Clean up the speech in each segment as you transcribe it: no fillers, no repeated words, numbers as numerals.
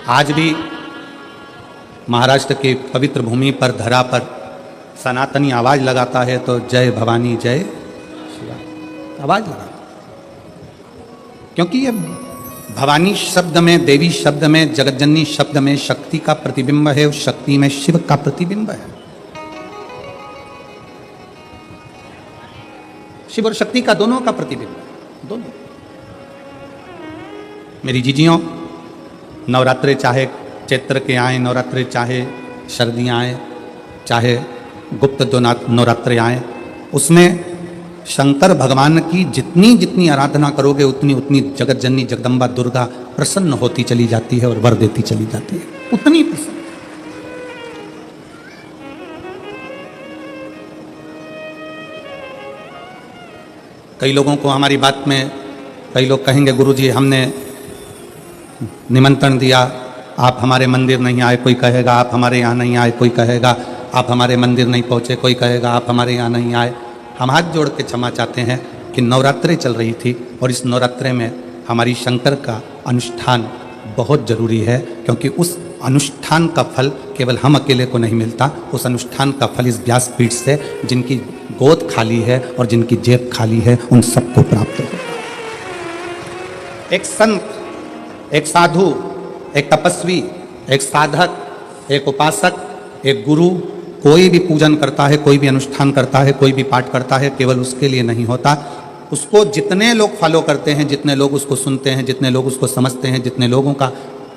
आज भी महाराष्ट्र की पवित्र भूमि पर, धरा पर सनातनी आवाज लगाता है तो जय भवानी जय शिवा आवाज लगा, क्योंकि ये भवानी शब्द में, देवी शब्द में, जगतजननी शब्द में शक्ति का प्रतिबिंब है, उस शक्ति में शिव का प्रतिबिंब है। शिव और शक्ति का दोनों का प्रतिबिंब है, दोनों। मेरी जीजियों, नवरात्रे चाहे चैत्र के आए, नवरात्रे चाहे सर्दियाँ आए, चाहे गुप्त दो नवरात्रे आए, उसमें शंकर भगवान की जितनी जितनी आराधना करोगे उतनी उतनी जगत जननी जगदम्बा दुर्गा प्रसन्न होती चली जाती है और वर देती चली जाती है, उतनी प्रसन्न। कई लोगों को हमारी बात में, कई लोग कहेंगे गुरुजी हमने निमंत्रण दिया, आप हमारे मंदिर नहीं आए, कोई कहेगा आप हमारे यहाँ नहीं आए, कोई कहेगा आप हमारे मंदिर नहीं पहुँचे, कोई कहेगा आप हमारे यहाँ नहीं आए। हम हाथ जोड़ के क्षमा चाहते हैं कि नवरात्रे चल रही थी और इस नवरात्रे में हमारी शंकर का अनुष्ठान बहुत ज़रूरी है, क्योंकि उस अनुष्ठान का फल केवल हम अकेले को नहीं मिलता, उस अनुष्ठान का फल इस व्यासपीठ से जिनकी गोद खाली है और जिनकी जेब खाली है उन सबको प्राप्त होगा। एक संत, एक साधु, एक तपस्वी, एक साधक, एक उपासक, एक गुरु कोई भी पूजन करता है, कोई भी अनुष्ठान करता है, कोई भी पाठ करता है, केवल उसके लिए नहीं होता। उसको जितने लोग फॉलो करते हैं, जितने लोग उसको सुनते हैं, जितने लोग उसको समझते हैं, जितने लोगों का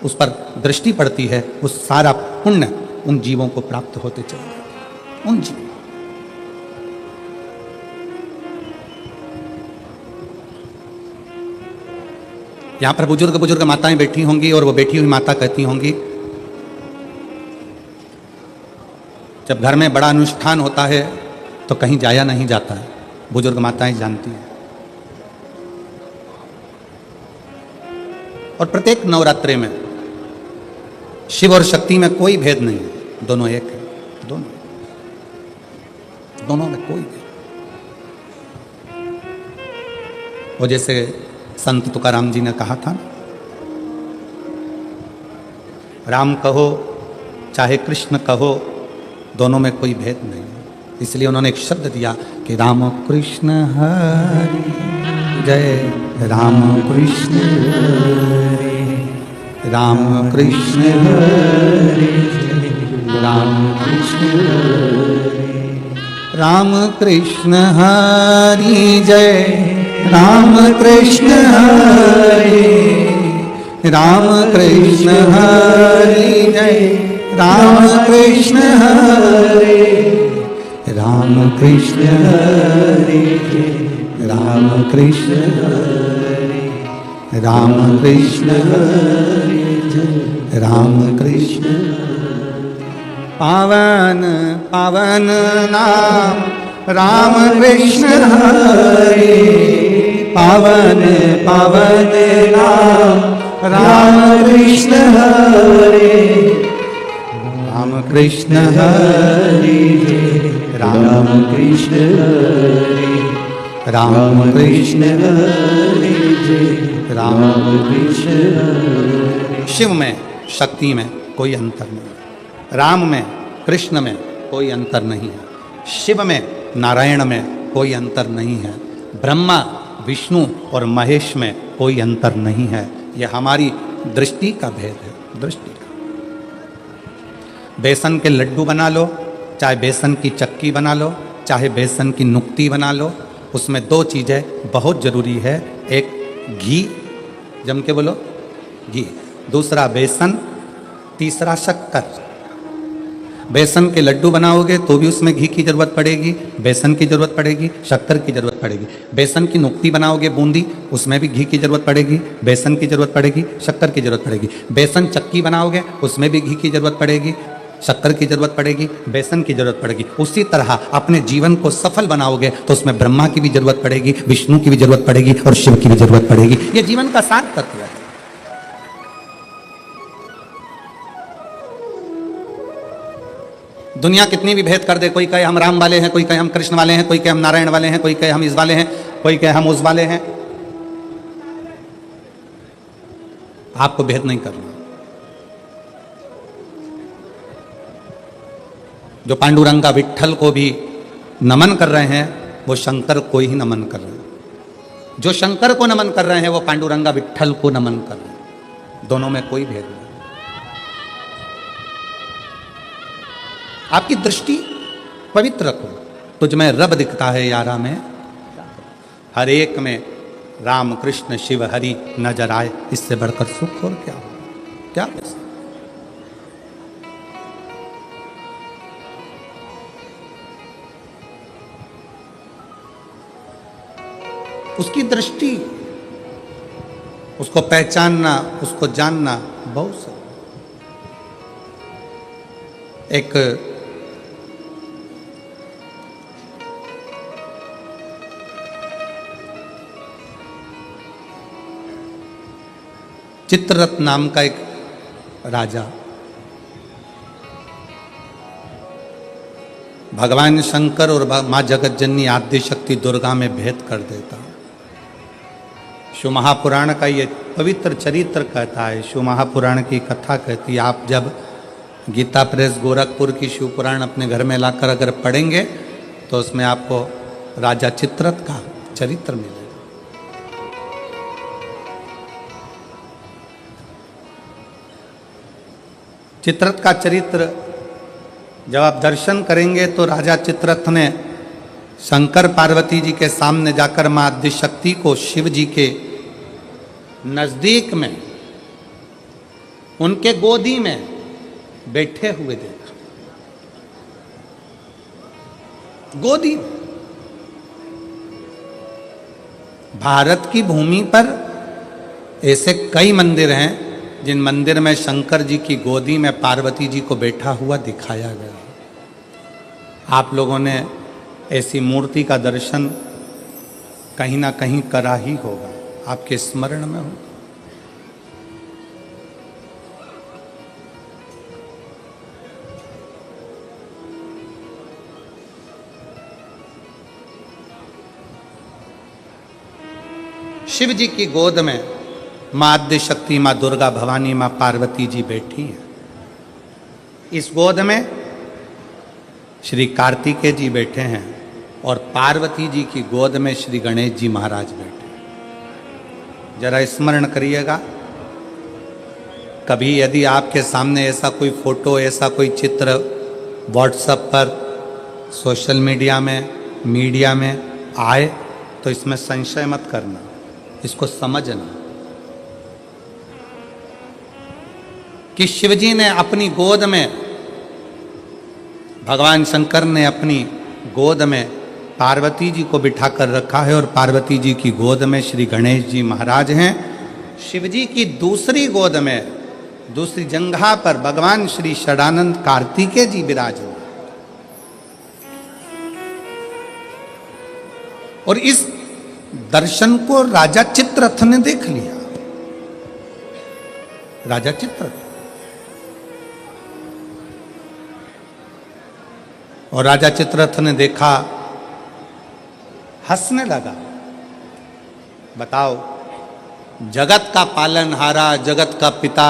उस पर दृष्टि पड़ती है, उस सारा पुण्य उन जीवों को प्राप्त होते चले जाते हैं, उन जीवों। यहाँ पर बुजुर्ग बुजुर्ग माताएं बैठी होंगी और वो बैठी हुई माता कहती होंगी, जब घर में बड़ा अनुष्ठान होता है तो कहीं जाया नहीं जाता है, बुजुर्ग माताएं जानती हैं। और प्रत्येक नवरात्रे में शिव और शक्ति में कोई भेद नहीं है, दोनों एक है, दोनों में कोई भेद। वो जैसे संत तुकाराम जी ने कहा था, राम कहो चाहे कृष्ण कहो, दोनों में कोई भेद नहीं है। इसलिए उन्होंने एक शब्द दिया कि राम कृष्ण हरि जय, राम कृष्ण हरि, राम कृष्ण हरि, राम कृष्ण हरि, राम कृष्ण हरि जय, राम कृष्ण हरि, राम कृष्ण हरि जय, राम कृष्ण हरे, राम कृष्ण हरे, राम कृष्ण हरे, राम कृष्ण हरे, राम कृष्ण। पावन पावन नाम राम कृष्ण हरे, पावन पावन नाम राम कृष्ण हरे, राम कृष्ण हरे, राम कृष्ण हरे, राम कृष्ण हरे, राम कृष्ण हरे। शिव में, शक्ति में कोई अंतर नहीं, राम में, कृष्ण में कोई अंतर नहीं है, शिव में, नारायण में कोई अंतर नहीं है, ब्रह्मा, विष्णु और महेश में कोई अंतर नहीं है। यह हमारी दृष्टि का भेद है, दृष्टि। बेसन के लड्डू बना लो, चाहे बेसन की चक्की बना लो, चाहे बेसन की नुक्ती बना लो, उसमें दो चीज़ें बहुत ज़रूरी है, एक घी, जम के बोलो घी, दूसरा बेसन, तीसरा शक्कर। बेसन के लड्डू बनाओगे तो भी उसमें घी की ज़रूरत पड़ेगी, बेसन की ज़रूरत पड़ेगी, शक्कर की ज़रूरत पड़ेगी। बेसन की नुक्ती बनाओगे बूंदी, उसमें भी घी की ज़रूरत पड़ेगी, बेसन की ज़रूरत पड़ेगी, शक्कर की ज़रूरत पड़ेगी। बेसन चक्की बनाओगे उसमें भी घी की ज़रूरत पड़ेगी, शक्कर की जरूरत पड़ेगी, बेसन की जरूरत पड़ेगी। उसी तरह अपने जीवन को सफल बनाओगे तो उसमें ब्रह्मा की भी जरूरत पड़ेगी, विष्णु की भी जरूरत पड़ेगी और शिव की भी जरूरत पड़ेगी। ये जीवन का सार तत्व है। दुनिया कितनी भी भेद कर दे, कोई कहे हम राम वाले हैं, कोई कहे हम कृष्ण वाले हैं, कोई कहे हम नारायण वाले हैं, कोई कहे हम इस वाले हैं, कोई कहे हम उस वाले हैं, आपको भेद नहीं करना। जो पांडुरंगा विट्ठल को भी नमन कर रहे हैं वो शंकर को ही नमन कर रहे हैं, जो शंकर को नमन कर रहे हैं वो पांडुरंगा विट्ठल को नमन कर रहे हैं। दोनों में कोई भेद नहीं। आपकी दृष्टि पवित्र रखो। तुझ में रब दिखता है यारा में, हर एक में राम कृष्ण शिव हरि नजर आए, इससे बढ़कर सुख और क्या हो, क्या हो? उसकी दृष्टि, उसको पहचानना, उसको जानना बहुत सा। एक चित्ररथ नाम का एक राजा भगवान शंकर और मां जगतजननी आद्य शक्ति दुर्गा में भेद कर देता। शिव महापुराण का ये पवित्र चरित्र कहता है, शिव महापुराण की कथा कहती है। आप जब गीता प्रेस गोरखपुर की शिव पुराण अपने घर में लाकर अगर पढ़ेंगे तो उसमें आपको राजा चित्ररथ का चरित्र मिलेगा। चित्ररथ का चरित्र जब आप दर्शन करेंगे तो राजा चित्ररथ ने शंकर पार्वती जी के सामने जाकर मां आदिशक्ति को शिव जी के नजदीक में उनके गोदी में बैठे हुए देखा। गोदी में। भारत की भूमि पर ऐसे कई मंदिर हैं जिन मंदिर में शंकर जी की गोदी में पार्वती जी को बैठा हुआ दिखाया गया। आप लोगों ने ऐसी मूर्ति का दर्शन कहीं ना कहीं करा ही होगा, आपके स्मरण में हो। शिव जी की गोद में मां आद्य शक्ति, मां दुर्गा भवानी, मां पार्वती जी बैठी हैं। इस गोद में श्री कार्तिकेय जी बैठे हैं और पार्वती जी की गोद में श्री गणेश जी महाराज बैठे हैं। जरा स्मरण करिएगा, कभी यदि आपके सामने ऐसा कोई फोटो, ऐसा कोई चित्र व्हाट्सएप पर, सोशल मीडिया में आए तो इसमें संशय मत करना, इसको समझना कि शिवजी ने अपनी गोद में, भगवान शंकर ने अपनी गोद में पार्वती जी को बिठाकर रखा है और पार्वती जी की गोद में श्री गणेश जी महाराज हैं। शिवजी की दूसरी गोद में, दूसरी जंघा पर भगवान श्री षडानंद कार्तिकेय जी विराजमान। और इस दर्शन को राजा चित्ररथ ने देख लिया। राजा चित्ररथ और राजा चित्ररथ ने देखा, हंसने लगा। बताओ, जगत का पालनहारा, जगत का पिता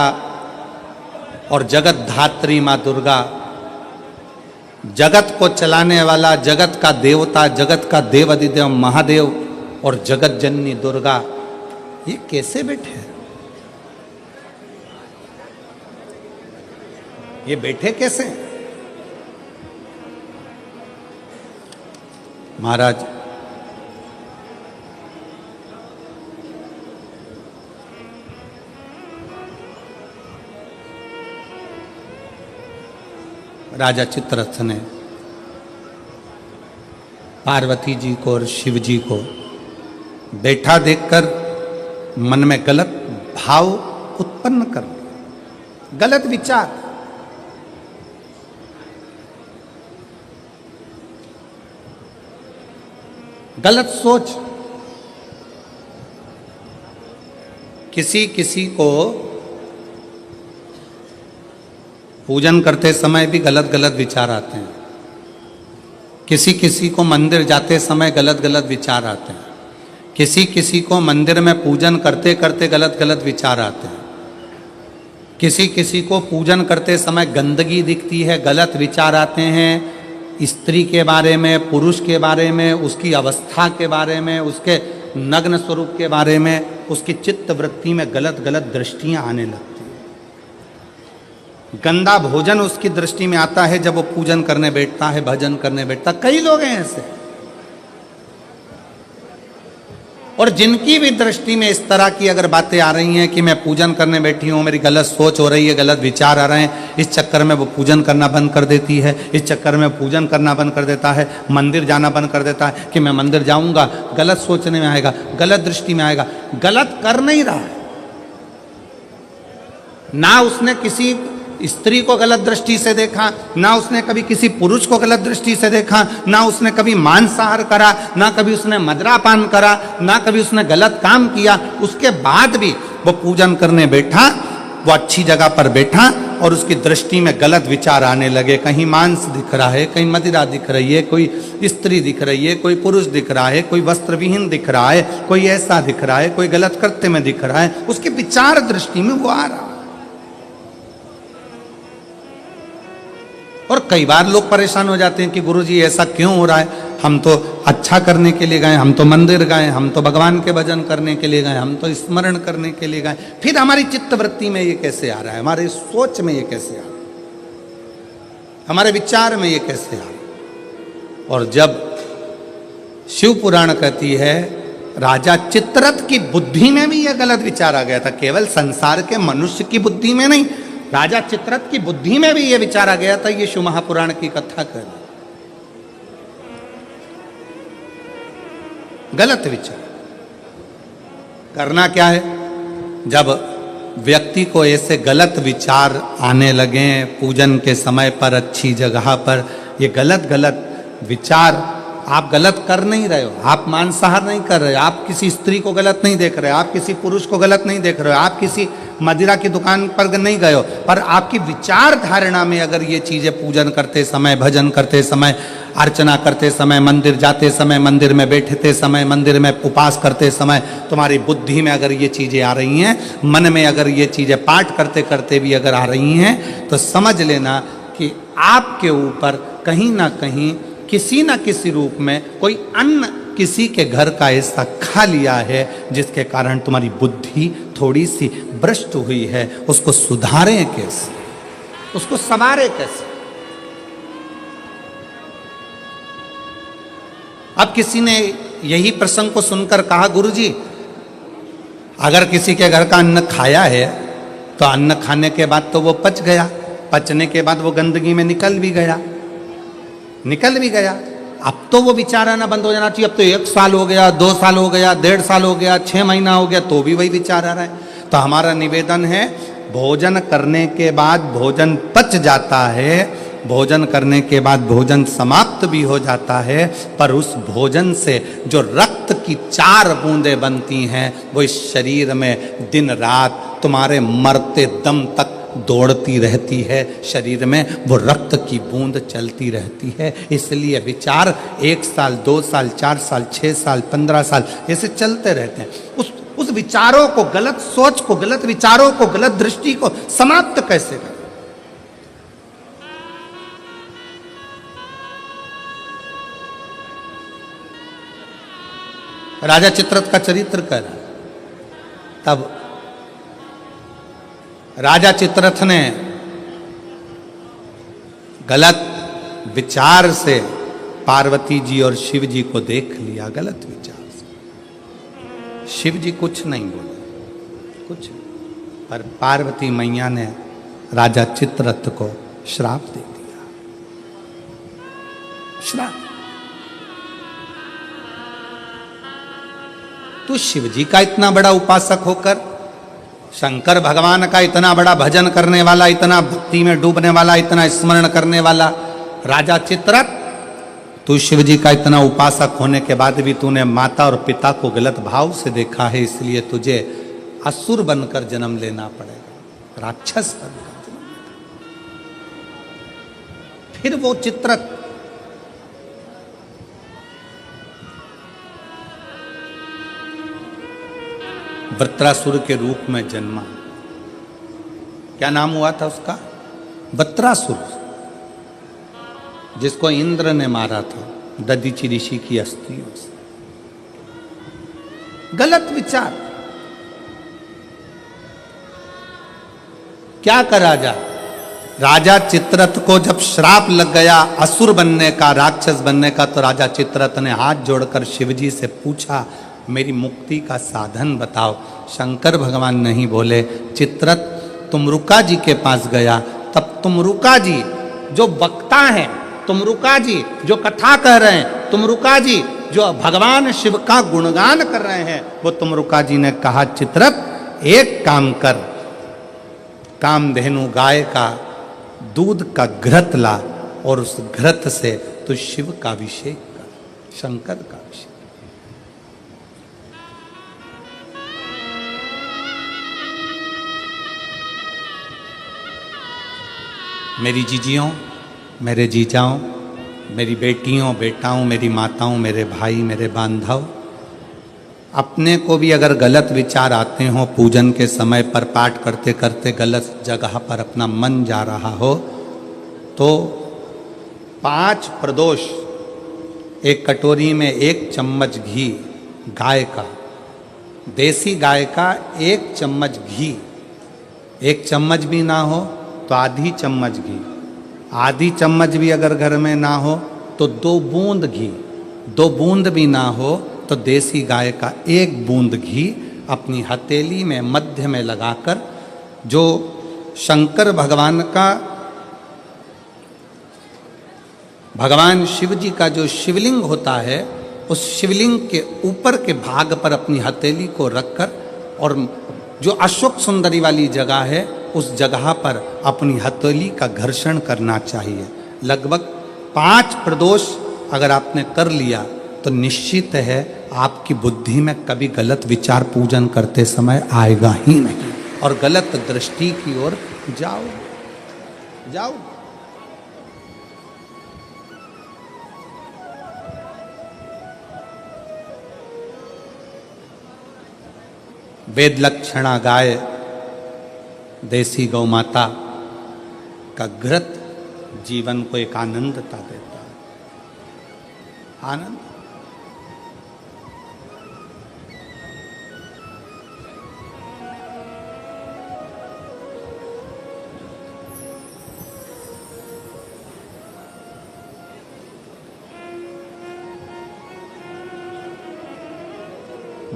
और जगत धात्री मां दुर्गा, जगत को चलाने वाला, जगत का देवता, जगत का देव अधिदेव महादेव और जगत जननी दुर्गा, ये कैसे बैठे हैं? ये बैठे कैसे? महाराज, राजा चित्ररथ ने पार्वती जी को और शिव जी को बैठा देखकर मन में गलत भाव उत्पन्न कर लिया, गलत विचार। गलत सोच। किसी किसी को पूजन करते समय भी गलत गलत विचार आते हैं, किसी किसी को मंदिर जाते समय गलत गलत विचार आते हैं, किसी किसी को मंदिर में पूजन करते करते गलत गलत विचार आते हैं। किसी किसी को पूजन करते समय गंदगी दिखती है, गलत विचार आते हैं स्त्री के बारे में, पुरुष के बारे में, उसकी अवस्था के बारे में, उसके नग्न स्वरूप के बारे में, उसकी चित्त वृत्ति में गलत गलत दृष्टियां आने लगती हैं। गंदा भोजन उसकी दृष्टि में आता है जब वो पूजन करने बैठता है, भजन करने बैठता। कई लोग हैं ऐसे, और जिनकी भी दृष्टि में इस तरह की अगर बातें आ रही हैं कि मैं पूजन करने बैठी हूँ, मेरी गलत सोच हो रही है, गलत विचार आ रहे हैं, इस चक्कर में वो पूजन करना बंद कर देती है, इस चक्कर में पूजन करना बंद कर देता है, मंदिर जाना बंद कर देता है कि मैं मंदिर जाऊंगा, गलत सोचने में आएगा, गलत दृष्टि में आएगा। गलत कर नहीं रहा है ना, उसने किसी स्त्री को गलत दृष्टि से देखा, ना उसने कभी किसी पुरुष को गलत दृष्टि से देखा, ना उसने कभी मांसाहार करा, ना कभी उसने मदिरापान करा, ना कभी उसने गलत काम किया। उसके बाद भी वो पूजन करने बैठा, वो अच्छी जगह पर बैठा और उसकी दृष्टि में गलत विचार आने लगे। कहीं मांस दिख रहा है, कहीं मदिरा दिख रही है, कोई स्त्री दिख रही है, कोई पुरुष दिख रहा है, कोई वस्त्रविहीन दिख रहा है, कोई ऐसा दिख रहा है, कोई गलत कृत्य में दिख रहा है, उसके विचार दृष्टि में वो आ रहा है। और कई बार लोग परेशान हो जाते हैं कि गुरुजी ऐसा क्यों हो रहा है, हम तो अच्छा करने के लिए गए, हम तो मंदिर गए, हम तो भगवान के भजन करने के लिए गए, हम तो स्मरण करने के लिए गए, फिर हमारी चित्त वृत्ति में ये कैसे आ रहा है, हमारे सोच में ये कैसे आ रहा है, हमारे विचार में ये कैसे आ रहा है। और जब शिव पुराण कहती है राजा चित्ररथ की बुद्धि में भी यह गलत विचार आ गया था, केवल संसार के मनुष्य की बुद्धि में नहीं, राजा चित्ररथ की बुद्धि में भी यह विचार आ गया था। ये शिव महापुराण की कथा कर गलत विचार करना क्या है, जब व्यक्ति को ऐसे गलत विचार आने लगे पूजन के समय पर, अच्छी जगह पर, ये गलत गलत विचार, आप गलत कर नहीं रहे हो, आप मांसाहार नहीं कर रहे हो, आप किसी स्त्री को गलत नहीं देख रहे हो, आप किसी पुरुष को गलत नहीं देख रहे हो, आप किसी मदिरा की दुकान पर नहीं गए हो, पर आपकी विचार धारणा में अगर ये चीजें पूजन करते समय, भजन करते समय, अर्चना करते समय, मंदिर जाते समय, मंदिर में बैठते समय, मंदिर में उपास करते समय तुम्हारी बुद्धि में अगर ये चीजें आ रही हैं, मन में अगर ये चीजें पाठ करते करते भी अगर आ रही हैं, तो समझ लेना कि आपके ऊपर कहीं ना कहीं किसी न किसी रूप में कोई अन्न किसी के घर का ऐसा खा लिया है जिसके कारण तुम्हारी बुद्धि थोड़ी सी भ्रष्ट हुई है। उसको सुधारें कैसे, उसको संवारें कैसे। अब किसी ने यही प्रसंग को सुनकर कहा, गुरुजी अगर किसी के घर का अन्न खाया है तो अन्न खाने के बाद तो वो पच गया, पचने के बाद वो गंदगी में निकल भी गया, अब तो वो विचार आना बंद हो जाना चाहिए। अब तो 1 साल हो गया, 2 साल हो गया, 1.5 साल हो गया, 6 महीना हो गया, तो भी वही विचार आ रहा है। तो हमारा निवेदन है, भोजन करने के बाद भोजन पच जाता है, भोजन करने के बाद भोजन समाप्त भी हो जाता है, पर उस भोजन से जो रक्त की 4 बूंदें बनती हैं वो इस शरीर में दिन रात तुम्हारे मरते दम तक दौड़ती रहती है, शरीर में वो रक्त की बूंद चलती रहती है। इसलिए विचार 1 साल, 2 साल, 4 साल, 6 साल, 15 साल ऐसे चलते रहते हैं। उस विचारों को, गलत सोच को, गलत विचारों को, गलत दृष्टि को समाप्त कैसे करें। राजा चित्ररथ का चरित्र कर, तब राजा चित्ररथ ने गलत विचार से पार्वती जी और शिव जी को देख लिया, गलत विचार से। शिव जी कुछ नहीं बोले, कुछ, पर पार्वती मैया ने राजा चित्ररथ को श्राप दे दिया, श्राप। तू शिव जी का इतना बड़ा उपासक होकर, शंकर भगवान का इतना बड़ा भजन करने वाला, इतना भक्ति में डूबने वाला, इतना स्मरण करने वाला राजा चित्ररथ, तू शिव जी का इतना उपासक होने के बाद भी तूने माता और पिता को गलत भाव से देखा है, इसलिए तुझे असुर बनकर जन्म लेना पड़ेगा, राक्षस बनकर जन्म लेना। फिर वो चित्ररथ वृत्रासुर के रूप में जन्मा। क्या नाम हुआ था उसका? वत्रासुर, जिसको इंद्र ने मारा था दधीचि ऋषि की अस्थियों से। गलत विचार। क्या करा जाए? राजा चित्ररथ को जब श्राप लग गया असुर बनने का, राक्षस बनने का, तो राजा चित्ररथ ने हाथ जोड़कर शिवजी से पूछा, मेरी मुक्ति का साधन बताओ। शंकर भगवान नहीं बोले। चित्ररथ तुमरुका जी के पास गया। तब तुमरुका जी जो वक्ता हैं, तुमरुका जी जो कथा कह रहे हैं, तुमरुका जी जो भगवान शिव का गुणगान कर रहे हैं, वो तुमरुका जी ने कहा, चित्ररथ एक काम कर, कामधेनु गाय का दूध का घृत ला और उस घृत से तू शिव का अभिषेक कर, शंकर का अभिषेक। मेरी जीजियों, मेरे जीजाओं, मेरी बेटियों, बेटाओं, मेरी माताओं, मेरे भाई, मेरे बांधव, अपने को भी अगर गलत विचार आते हो, पूजन के समय पर पाठ करते करते गलत जगह पर अपना मन जा रहा हो, तो 5 प्रदोष, एक कटोरी में 1 चम्मच घी गाय का, देसी गाय का 1 चम्मच घी, 1 चम्मच भी ना हो तो आधी चम्मच घी, आधी चम्मच भी अगर घर में ना हो तो 2 बूंद घी, 2 बूंद भी ना हो तो देसी गाय का 1 बूंद घी अपनी हथेली में मध्य में लगाकर, जो शंकर भगवान का, भगवान शिव जी का जो शिवलिंग होता है, उस शिवलिंग के ऊपर के भाग पर अपनी हथेली को रखकर, और जो अशोक सुंदरी वाली जगह है उस जगह पर अपनी हथेली का घर्षण करना चाहिए। लगभग 5 प्रदोष अगर आपने कर लिया तो निश्चित है आपकी बुद्धि में कभी गलत विचार पूजन करते समय आएगा ही नहीं, और गलत दृष्टि की ओर जाओ। वेद लक्षणा गाय, देसी गौ माता का घृत जीवन को एक आनंदता देता है, आनंद।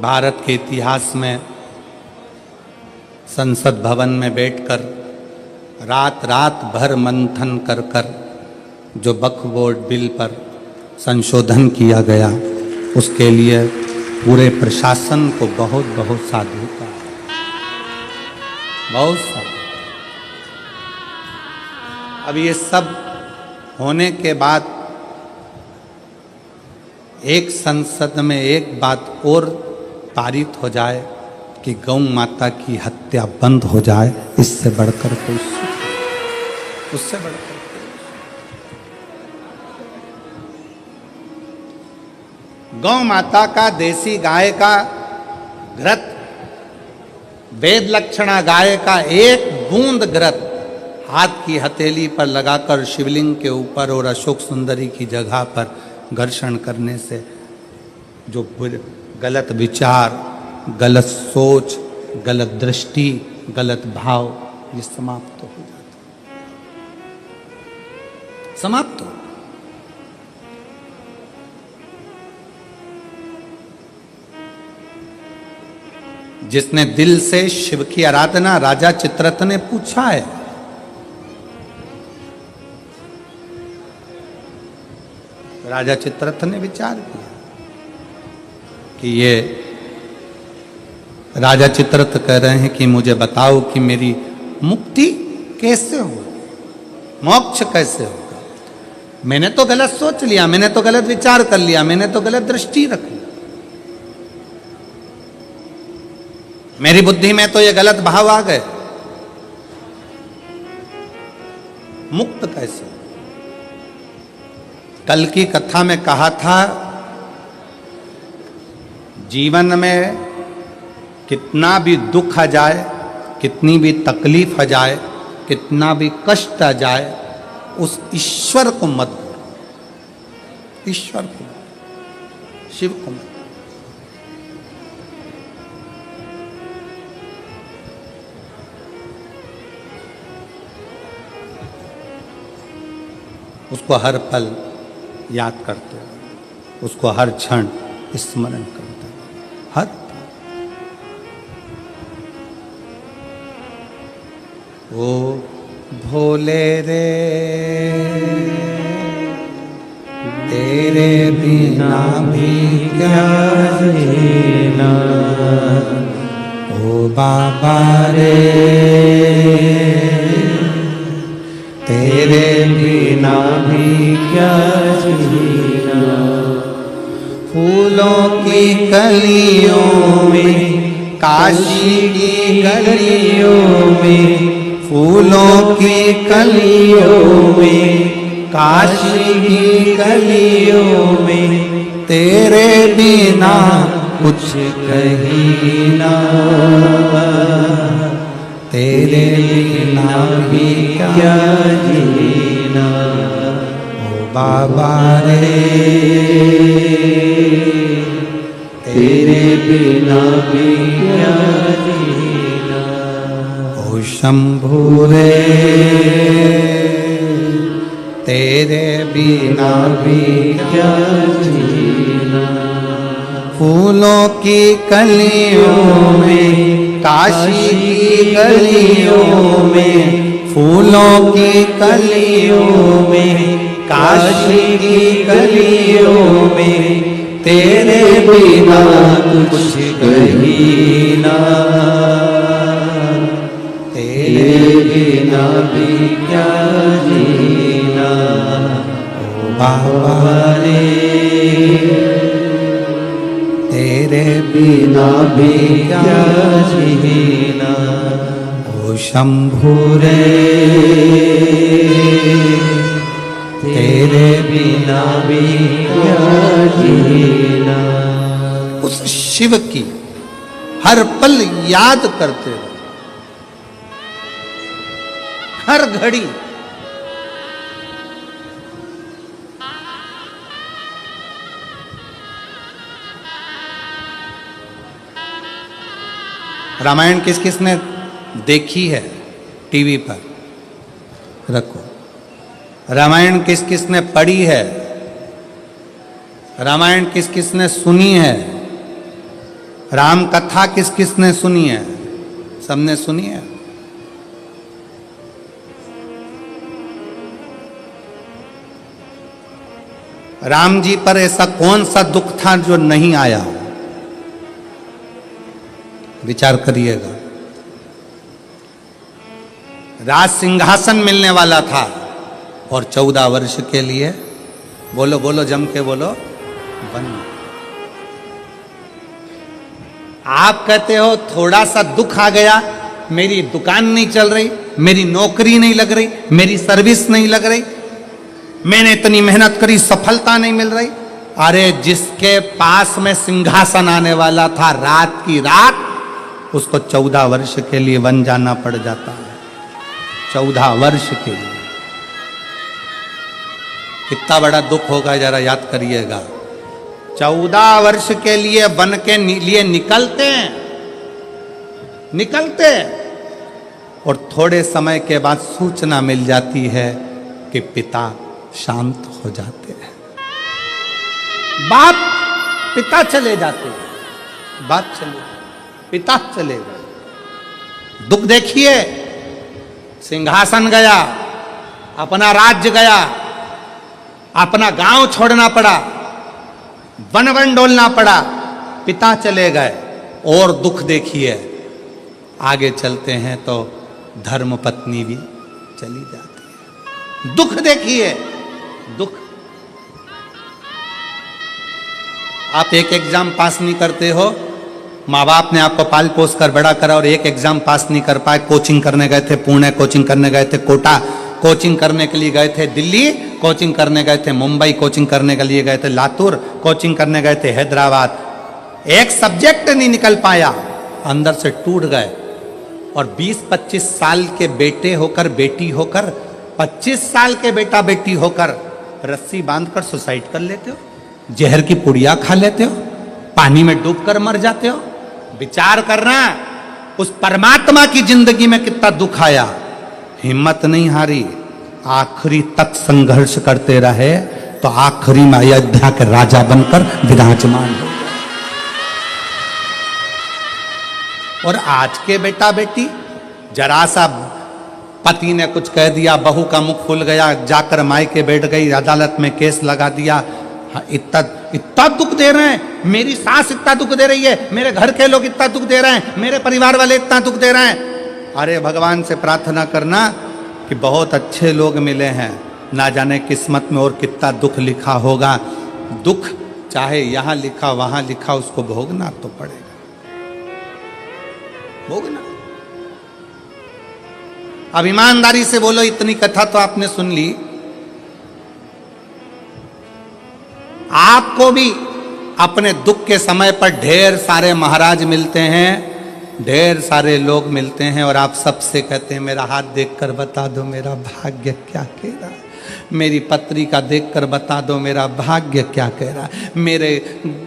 भारत के इतिहास में संसद भवन में बैठकर रात रात भर मंथन कर कर जो वक्फ बोर्ड बिल पर संशोधन किया गया, उसके लिए पूरे प्रशासन को बहुत बहुत साधुता, बहुत साधु। अब ये सब होने के बाद एक संसद में एक बात और पारित हो जाए कि गौ माता की हत्या बंद हो जाए, इससे बढ़कर कोई सुख, उससे बढ़कर गौ माता का, देसी गाय का घृत, वेद लक्षणा गाय का 1 बूंद घृत हाथ की हथेली पर लगाकर शिवलिंग के ऊपर और अशोक सुंदरी की जगह पर घर्षण करने से जो गलत विचार, गलत सोच, गलत दृष्टि, गलत भाव, ये समाप्त हो जाता, समाप्त हो। जिसने दिल से शिव की आराधना, राजा चित्ररथ ने पूछा है, राजा चित्ररथ ने विचार किया कि ये राजा चित्ररथ कह रहे हैं कि मुझे बताओ कि मेरी मुक्ति कैसे हो, मोक्ष कैसे होगा। मैंने तो गलत सोच लिया, मैंने तो गलत विचार कर लिया, मैंने तो गलत दृष्टि रख ली, मेरी बुद्धि में तो ये गलत भाव आ गए, मुक्त कैसे। कल की कथा में कहा था, जीवन में कितना भी दुख आ जाए, कितनी भी तकलीफ आ जाए, कितना भी कष्ट आ जाए, उस ईश्वर को मत भूलो, ईश्वर को, शिव को मत। उसको हर पल याद करते हो, उसको हर क्षण स्मरण करते हो, हर पल। ओ भोले रे तेरे बिना भी क्या जीना, ओ बाबा रे तेरे बिना भी क्या जीना। फूलों की कलियों में, काशी की गलियों में, फूलों की कलियों में, काशी की गलियों में, तेरे बिना कुछ कहीं ना, तेरे बिना भी क्या जीना, ओ बाबा रे तेरे बिना भी क्या जीना, ओ शंभू रे तेरे बिना भी क्या जीना। फूलों की कलियों में, काशी की गलियों में, फूलों की कलियों में, काशी की गलियों में, तेरे बिना कुछ कहीं ना, तेरे बिना भी क्या जीना, ओ बाबा रे तेरे बिना भी क्या जीना, ओ शंभू रे तेरे बिना भी क्या जीना। उस शिव की हर पल याद करते रहो, हर घड़ी। रामायण किस किसने देखी है टीवी पर? रखो। रामायण किस किसने पढ़ी है? रामायण किस किसने सुनी है? राम कथा किस किसने सुनी है? सबने सुनी है। राम जी पर ऐसा कौन सा दुख था जो नहीं आया? विचार करिएगा। राज सिंहासन मिलने वाला था और 14 वर्ष के लिए, बोलो बोलो जम के बोलो, वन। आप कहते हो थोड़ा सा दुख आ गया, मेरी दुकान नहीं चल रही, मेरी नौकरी नहीं लग रही, मेरी सर्विस नहीं लग रही, मैंने इतनी मेहनत करी, सफलता नहीं मिल रही। अरे जिसके पास में सिंहासन आने वाला था, रात की रात उसको 14 वर्ष के लिए वन जाना पड़ जाता है। 14 वर्ष के लिए कितना बड़ा दुख होगा, जरा याद करिएगा। 14 वर्ष के लिए वन के लिए निकलते और थोड़े समय के बाद सूचना मिल जाती है कि पिता शांत हो जाते हैं, बाप पिता चले जाते हैं, बाप चले, पिता चले गए। दुख देखिए, सिंहासन गया, अपना राज्य गया, अपना गांव छोड़ना पड़ा, वन वन डोलना पड़ा, पिता चले गए। और दुख देखिए, आगे चलते हैं तो धर्म पत्नी भी चली जाती है। दुख देखिए, दुख। आप एक एग्जाम पास नहीं करते हो, माँ बाप ने आपको पाल पोस कर बड़ा करा और एक एग्जाम पास नहीं कर पाए, कोचिंग करने गए थे पुणे, कोचिंग करने गए थे कोटा, कोचिंग करने के लिए गए थे दिल्ली, कोचिंग करने गए थे मुंबई, कोचिंग करने के लिए गए थे लातूर, कोचिंग करने गए थे हैदराबाद। एक सब्जेक्ट नहीं निकल पाया, अंदर से टूट गए। और 20-25 साल के बेटे होकर, बेटी होकर, 25 साल के बेटा बेटी होकर रस्सी बांधकर सुसाइड कर लेते हो, जहर की पुड़िया खा लेते हो, पानी में डूबकर मर जाते हो। विचार करना, उस परमात्मा की जिंदगी में कितना दुख आया, हिम्मत नहीं हारी, आखिरी तक संघर्ष करते रहे, तो आखिरी में अयोध्या के राजा बनकर विराजमान हो। और आज के बेटा बेटी, जरा सा पति ने कुछ कह दिया, बहू का मुख खुल गया, जाकर मायके बैठ गई, अदालत में केस लगा दिया, इतना दुख दे रहे हैं, मेरी सास इतना दुख दे रही है, मेरे घर के लोग इतना दुख दे रहे हैं, मेरे परिवार वाले इतना दुख दे रहे हैं। अरे भगवान से प्रार्थना करना कि बहुत अच्छे लोग मिले हैं, ना जाने किस्मत में और कितना दुख लिखा होगा। दुख चाहे यहां लिखा वहां लिखा, उसको भोगना तो पड़ेगा, भोगना। अब ईमानदारी से बोलो, इतनी कथा तो आपने सुन ली, आपको भी अपने दुख के समय पर ढेर सारे महाराज मिलते हैं, ढेर सारे लोग मिलते हैं, और आप सबसे कहते हैं मेरा हाथ देखकर बता दो मेरा भाग्य क्या कह रहा है, मेरी पत्री का देखकर बता दो मेरा भाग्य क्या कह रहा है, मेरे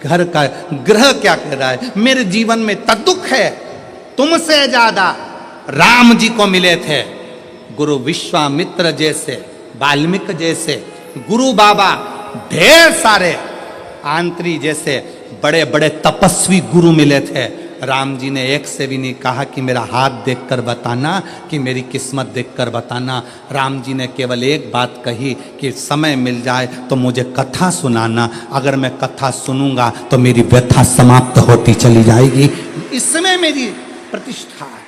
घर का ग्रह क्या कह रहा है, मेरे जीवन में इतना दुख है। तुमसे ज्यादा राम जी को मिले थे गुरु विश्वामित्र जैसे, वाल्मीकि जैसे, गुरु बाबा, ढेर सारे आंत्री जैसे बड़े बड़े तपस्वी गुरु मिले थे। राम जी ने एक से भी नहीं कहा कि मेरा हाथ देखकर बताना, कि मेरी किस्मत देखकर बताना। राम जी ने केवल एक बात कही कि समय मिल जाए तो मुझे कथा सुनाना, अगर मैं कथा सुनूंगा तो मेरी व्यथा समाप्त होती चली जाएगी, इसमें मेरी प्रतिष्ठा है।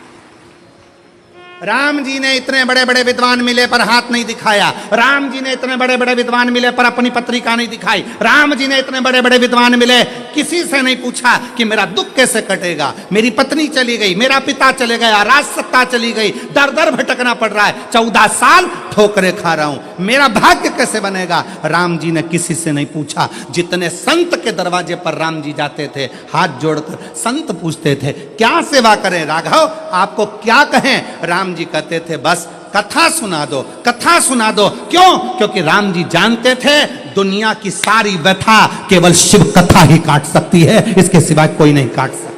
राम जी ने इतने बड़े बड़े विद्वान मिले पर हाथ नहीं दिखाया, राम जी ने इतने बड़े बड़े विद्वान मिले पर अपनी पत्रिका नहीं दिखाई, राम जी ने इतने बड़े बड़े विद्वान मिले, किसी से नहीं पूछा कि मेरा दुख कैसे कटेगा, मेरी पत्नी चली गई, मेरा पिता चले गया, राज सत्ता चली गई, दर दर भटकना पड़ रहा है, 14 साल ठोकरे खा रहा हूं, मेरा भाग्य कैसे बनेगा। राम जी ने किसी से नहीं पूछा। जितने संत के दरवाजे पर राम जी जाते थे, हाथ जोड़कर संत पूछते थे क्या सेवा करें राघव, आपको क्या कहें। राम जी कहते थे बस कथा सुना दो, कथा सुना दो। क्यों? क्योंकि राम जी जानते थे दुनिया की सारी व्यथा केवल शिव कथा ही काट सकती है, इसके सिवाय कोई नहीं काट सकता।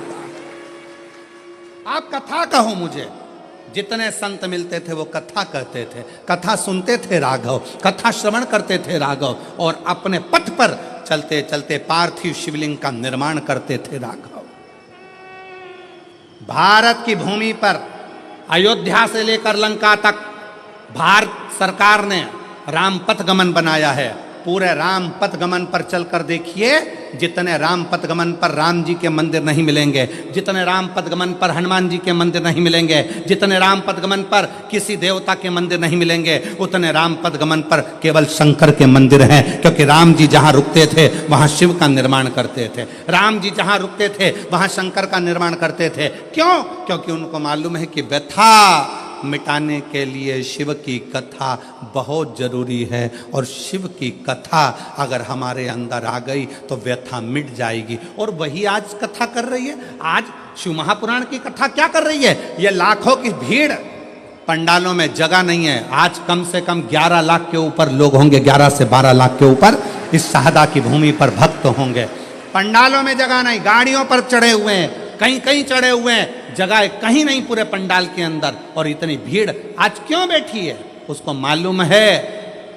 आप कथा कहो मुझे। जितने संत मिलते थे वो कथा कहते थे, कथा सुनते थे राघव, कथा श्रवण करते थे राघव, और अपने पथ पर चलते चलते पार्थिव शिवलिंग का निर्माण करते थे राघव। भारत की भूमि पर अयोध्या से लेकर लंका तक भारत सरकार ने राम पथ गमन बनाया है। पूरे राम पथ गमन पर चलकर देखिए, जितने राम पथ गमन पर राम जी के मंदिर नहीं मिलेंगे, जितने राम पथ गमन पर हनुमान जी के मंदिर नहीं मिलेंगे, जितने राम पथ गमन पर किसी देवता के मंदिर नहीं मिलेंगे, उतने राम पथ गमन पर केवल शंकर के मंदिर हैं। क्योंकि राम जी जहां रुकते थे वहां शिव का निर्माण करते थे, राम जी जहां रुकते थे वहां शंकर का निर्माण करते थे। क्यों? क्योंकि उनको मालूम है कि व्यथा मिटाने के लिए शिव की कथा बहुत जरूरी है, और शिव की कथा अगर हमारे अंदर आ गई तो व्यथा मिट जाएगी। और वही आज कथा कर रही है। आज शिव महापुराण की कथा क्या कर रही है? ये लाखों की भीड़, पंडालों में जगह नहीं है। आज कम से कम 11 लाख के ऊपर लोग होंगे, 11 से 12 लाख के ऊपर इस शाहदा की भूमि पर भक्त होंगे। पंडालों में जगह नहीं, गाड़ियों पर चढ़े हुए हैं, कहीं कहीं चढ़े हुए हैं, जगह कहीं नहीं पूरे पंडाल के अंदर। और इतनी भीड़ आज क्यों बैठी है? उसको मालूम है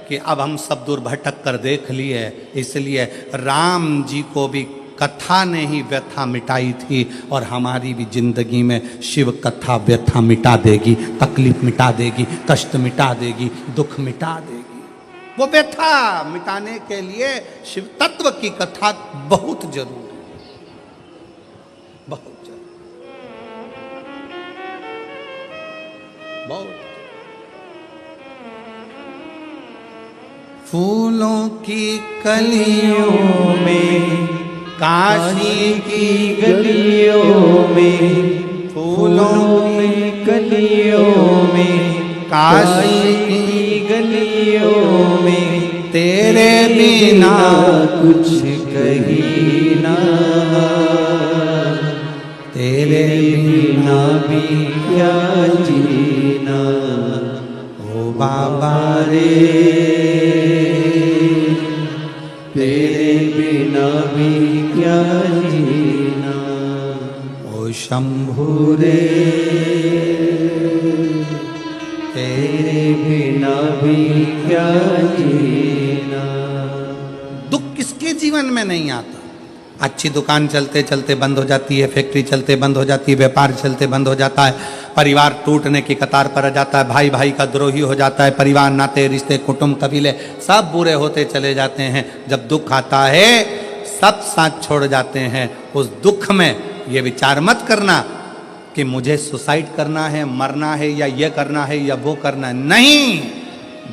कि अब हम सब दूर भटक कर देख लिए, इसलिए राम जी को भी कथा ने ही व्यथा मिटाई थी, और हमारी भी जिंदगी में शिव कथा व्यथा मिटा देगी, तकलीफ मिटा देगी, कष्ट मिटा देगी, दुख मिटा देगी। वो व्यथा मिटाने के लिए शिव तत्व की कथा बहुत जरूरी है, बहुत जरूरी, बहुत। फूलों की कलियों में, काशी की गलियों में, फूलों की कलियों में, काशी की गलियों में, तेरे बिना कुछ कहीं ना, तेरे बिना भी क्या जीना, ओ बाबा रे तेरे बिना भी क्या जीना, ओ शंभू रे तेरे बिना भी क्या जीना। दुख किसके जीवन में नहीं आता? अच्छी दुकान चलते चलते बंद हो जाती है, फैक्ट्री चलते बंद हो जाती है, व्यापार चलते बंद हो जाता है, परिवार टूटने की कतार पर आ जाता है, भाई भाई का द्रोही हो जाता है, परिवार नाते रिश्ते कुटुंब कबीले सब बुरे होते चले जाते हैं। जब दुख आता है सब साथ छोड़ जाते हैं। उस दुख में ये विचार मत करना कि मुझे सुसाइड करना है, मरना है, या ये करना है या वो करना है। नहीं,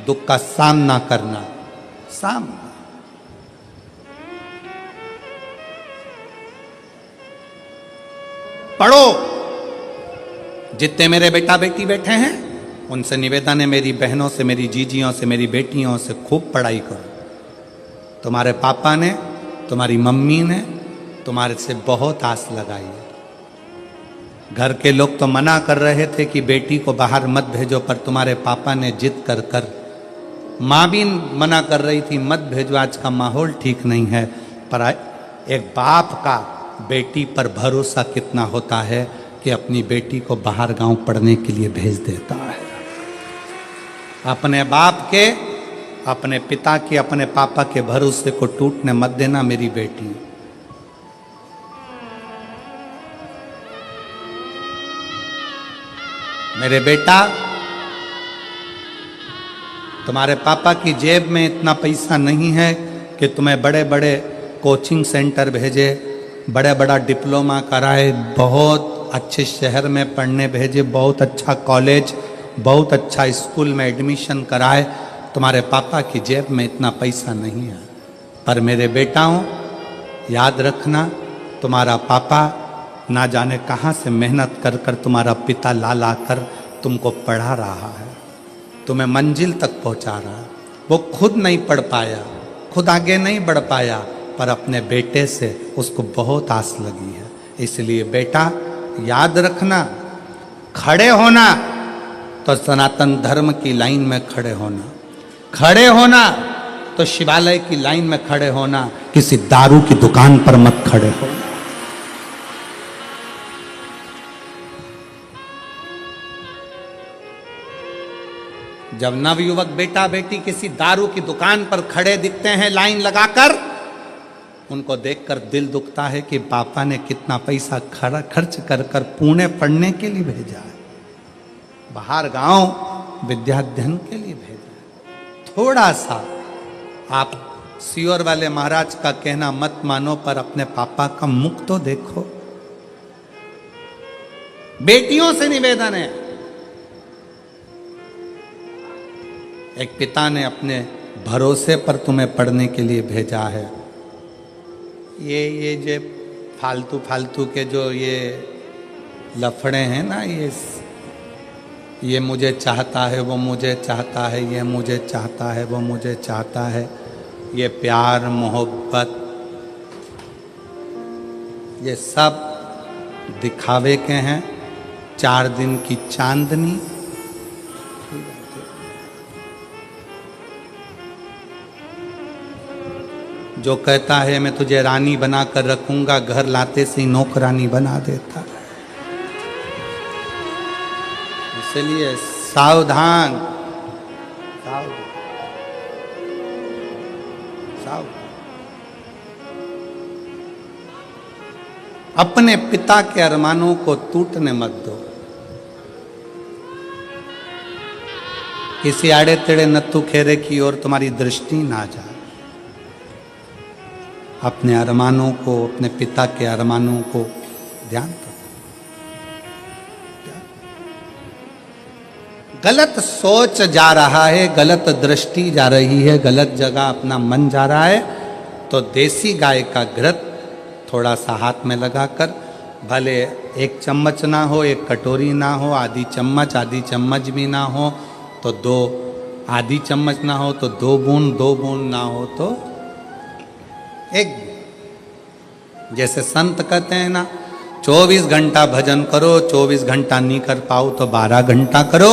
दुख का सामना करना। सामना पढ़ो। जितने मेरे बेटा बेटी बैठे हैं उनसे निवेदन है, मेरी बहनों से, मेरी जीजियों से, मेरी बेटियों से खूब पढ़ाई करो। तुम्हारे पापा ने, तुम्हारी मम्मी ने तुम्हारे से बहुत आस लगाई है। घर के लोग तो मना कर रहे थे कि बेटी को बाहर मत भेजो, पर तुम्हारे पापा ने जिद कर कर, माँ भी मना कर रही थी मत भेजो, आज का माहौल ठीक नहीं है। पर एक बाप का बेटी पर भरोसा कितना होता है कि अपनी बेटी को बाहर गांव पढ़ने के लिए भेज देता है। अपने बाप के, अपने पिता के, अपने पापा के भरोसे को टूटने मत देना मेरी बेटी। मेरे बेटा, तुम्हारे पापा की जेब में इतना पैसा नहीं है कि तुम्हें बड़े बड़े कोचिंग सेंटर भेजे, बड़े बड़ा डिप्लोमा कराए, बहुत अच्छे शहर में पढ़ने भेजे, बहुत अच्छा कॉलेज, बहुत अच्छा स्कूल में एडमिशन कराए। तुम्हारे पापा की जेब में इतना पैसा नहीं है। पर मेरे बेटाओं, याद रखना, तुम्हारा पापा ना जाने कहाँ से मेहनत कर कर तुम्हारा पिता ला ला कर तुमको पढ़ा रहा है, तुम्हें मंजिल तक पहुँचा रहा है। वो खुद नहीं पढ़ पाया, खुद आगे नहीं बढ़ पाया, पर अपने बेटे से उसको बहुत आस लगी है। इसलिए बेटा याद रखना, खड़े होना तो सनातन धर्म की लाइन में खड़े होना, खड़े होना तो शिवालय की लाइन में खड़े होना, किसी दारू की दुकान पर मत खड़े होना। जब नवयुवक बेटा बेटी किसी दारू की दुकान पर खड़े दिखते हैं लाइन लगाकर, उनको देखकर दिल दुखता है कि पापा ने कितना पैसा खर्च कर कर पुणे पढ़ने के लिए भेजा है, बाहर गांव विद्याध्ययन के लिए भेजा है। थोड़ा सा आप सियोर वाले महाराज का कहना मत मानो, पर अपने पापा का मुख तो देखो। बेटियों से निवेदन है, एक पिता ने अपने भरोसे पर तुम्हें पढ़ने के लिए भेजा है। ये जो फालतू फालतू के जो ये लफड़े हैं ना, ये मुझे चाहता है, वो मुझे चाहता है, ये मुझे चाहता है, वो मुझे चाहता है, ये प्यार मोहब्बत, ये सब दिखावे के हैं। 4 दिन की चांदनी, जो कहता है मैं तुझे रानी बना कर रखूंगा, घर लाते से नौकरानी बना देता है। इसलिए सावधान, सावधान, सावधान। अपने पिता के अरमानों को टूटने मत दो। किसी आड़े तेड़े नत्थु खेरे की ओर तुम्हारी दृष्टि ना जाए। अपने अरमानों को, अपने पिता के अरमानों को ध्यान रखो। गलत सोच जा रहा है, गलत दृष्टि जा रही है, गलत जगह अपना मन जा रहा है, तो देसी गाय का घृत थोड़ा सा हाथ में लगाकर, भले 1 चम्मच ना हो, 1 कटोरी ना हो, आधी चम्मच भी ना हो तो 2, आधी चम्मच ना हो तो 2 बूंद ना हो तो 1। जैसे संत कहते हैं ना, 24 घंटा भजन करो, 24 घंटा नहीं कर पाओ तो 12 घंटा करो,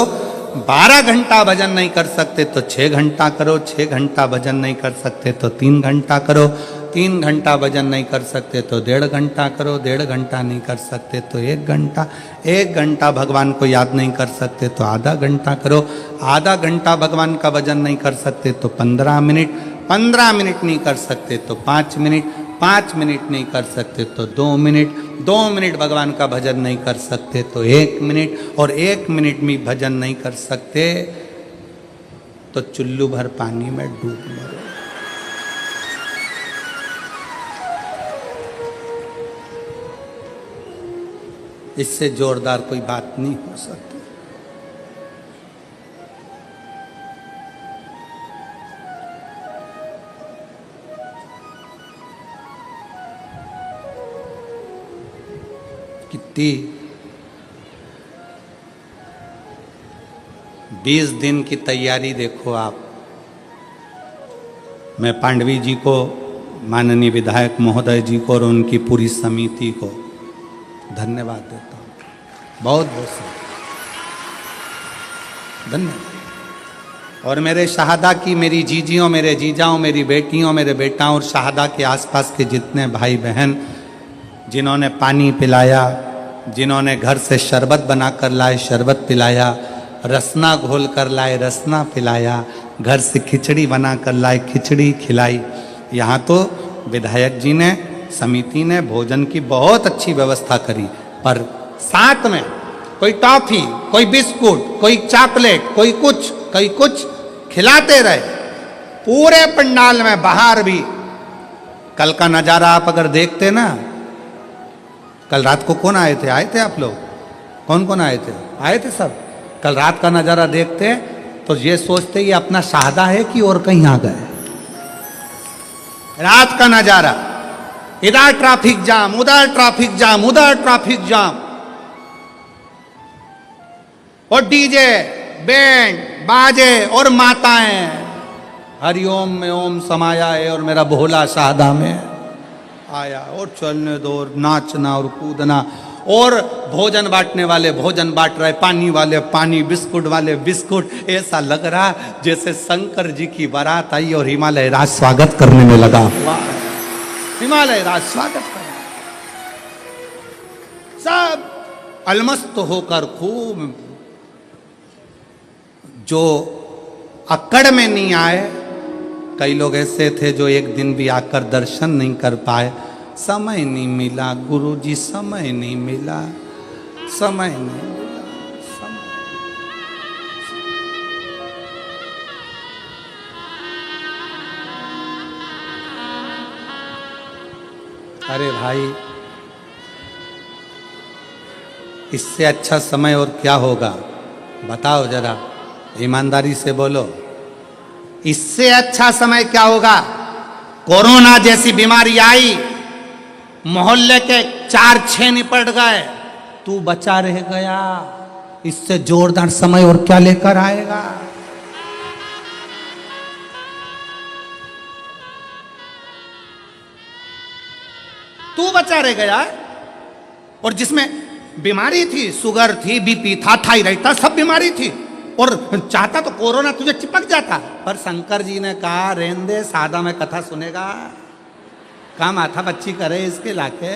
12 घंटा भजन नहीं कर सकते तो 6 घंटा करो, 6 घंटा भजन नहीं कर सकते तो 3 घंटा करो, 3 घंटा भजन नहीं कर सकते तो 1.5 घंटा करो, 1.5 घंटा नहीं कर सकते तो 1 घंटा, 1 घंटा भगवान को याद नहीं कर सकते तो आधा घंटा करो, आधा घंटा भगवान का भजन नहीं कर सकते तो 15 मिनट, 15 मिनट नहीं कर सकते तो 5 मिनट, 5 मिनट नहीं कर सकते तो 2 मिनट, 2 मिनट भगवान का भजन नहीं कर सकते तो 1 मिनट, और 1 मिनट में भजन नहीं कर सकते तो चुल्लू भर पानी में डूब मरो। इससे जोरदार कोई बात नहीं हो सकती। कितनी 20 दिन की तैयारी देखो आप। मैं पांडवी जी को, माननीय विधायक महोदय जी को और उनकी पूरी समिति को धन्यवाद देता हूँ, बहुत बहुत धन्यवाद। और मेरे शहादा की, मेरी जीजियों, मेरे जीजाओं, मेरी बेटियों, मेरे बेटाओं और शहादा के आसपास के जितने भाई बहन जिन्होंने पानी पिलाया, जिन्होंने घर से शरबत बना कर लाए शरबत पिलाया, रसना घोल कर लाए रसना पिलाया, घर से खिचड़ी बना कर लाए खिचड़ी खिलाई। यहाँ तो विधायक जी ने, समिति ने भोजन की बहुत अच्छी व्यवस्था करी, पर साथ में कोई टॉफी, कोई बिस्कुट, कोई चॉकलेट, कोई कुछ खिलाते रहे पूरे पंडाल में। बाहर भी कल का नज़ारा आप अगर देखते ना, कल रात को कौन आए थे? आए थे आप लोग? कौन कौन आए थे? आए थे सब। कल रात का नज़ारा देखते तो ये सोचते ये अपना शहादा है कि और कहीं आ गए। रात का नज़ारा, इधर ट्रैफिक जाम, उधर ट्रैफिक जाम, उधर ट्रैफिक जाम, और डीजे, बैंड बाजे और माताएं हरिओम में ओम समाया है और मेरा भोला शहादा में आया, और चलने दो और नाचना और कूदना, और भोजन बांटने वाले भोजन बांट रहे, पानी वाले पानी, बिस्कुट वाले बिस्कुट। ऐसा लग रहा जैसे शंकर जी की बारात आई और हिमालय राज स्वागत करने में लगा। हिमालय राज स्वागत करने, सब अलमस्त होकर खूब। जो अकड़ में नहीं आए, कई लोग ऐसे थे जो एक दिन भी आकर दर्शन नहीं कर पाए। समय नहीं मिला गुरुजी, समय नहीं मिला, समय नहीं मिला, समय। अरे भाई, इससे अच्छा समय और क्या होगा? बताओ जरा, ईमानदारी से बोलो, इससे अच्छा समय क्या होगा? कोरोना जैसी बीमारी आई, मोहल्ले के 4-6 निपट गए, तू बचा रह गया। इससे जोरदार समय और क्या लेकर आएगा? तू बचा रह गया, और जिसमें बीमारी थी, शुगर थी, बीपी था, थायराइड था, सब बीमारी थी, और चाहता तो कोरोना तुझे चिपक जाता। पर शंकर जी ने कहा रहने दे, सादा में कथा सुनेगा, काम आता बच्ची करे इसके लाके,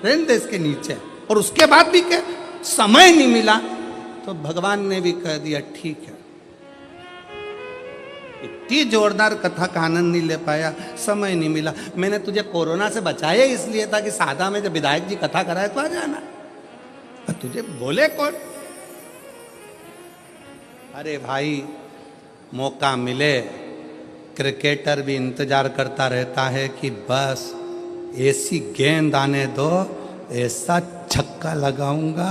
रहने दे इसके नीचे। और उसके बाद भी के समय नहीं मिला तो भगवान ने भी कह दिया ठीक है। इतनी जोरदार कथा का आनंद नहीं ले पाया, समय नहीं मिला। मैंने तुझे कोरोना से बचाया इसलिए था कि सादा में जब विधायक जी कथा कराए तो आ जाना, तुझे बोले कौन? अरे भाई, मौका मिले, क्रिकेटर भी इंतजार करता रहता है कि बस ऐसी गेंद आने दो, ऐसा छक्का लगाऊंगा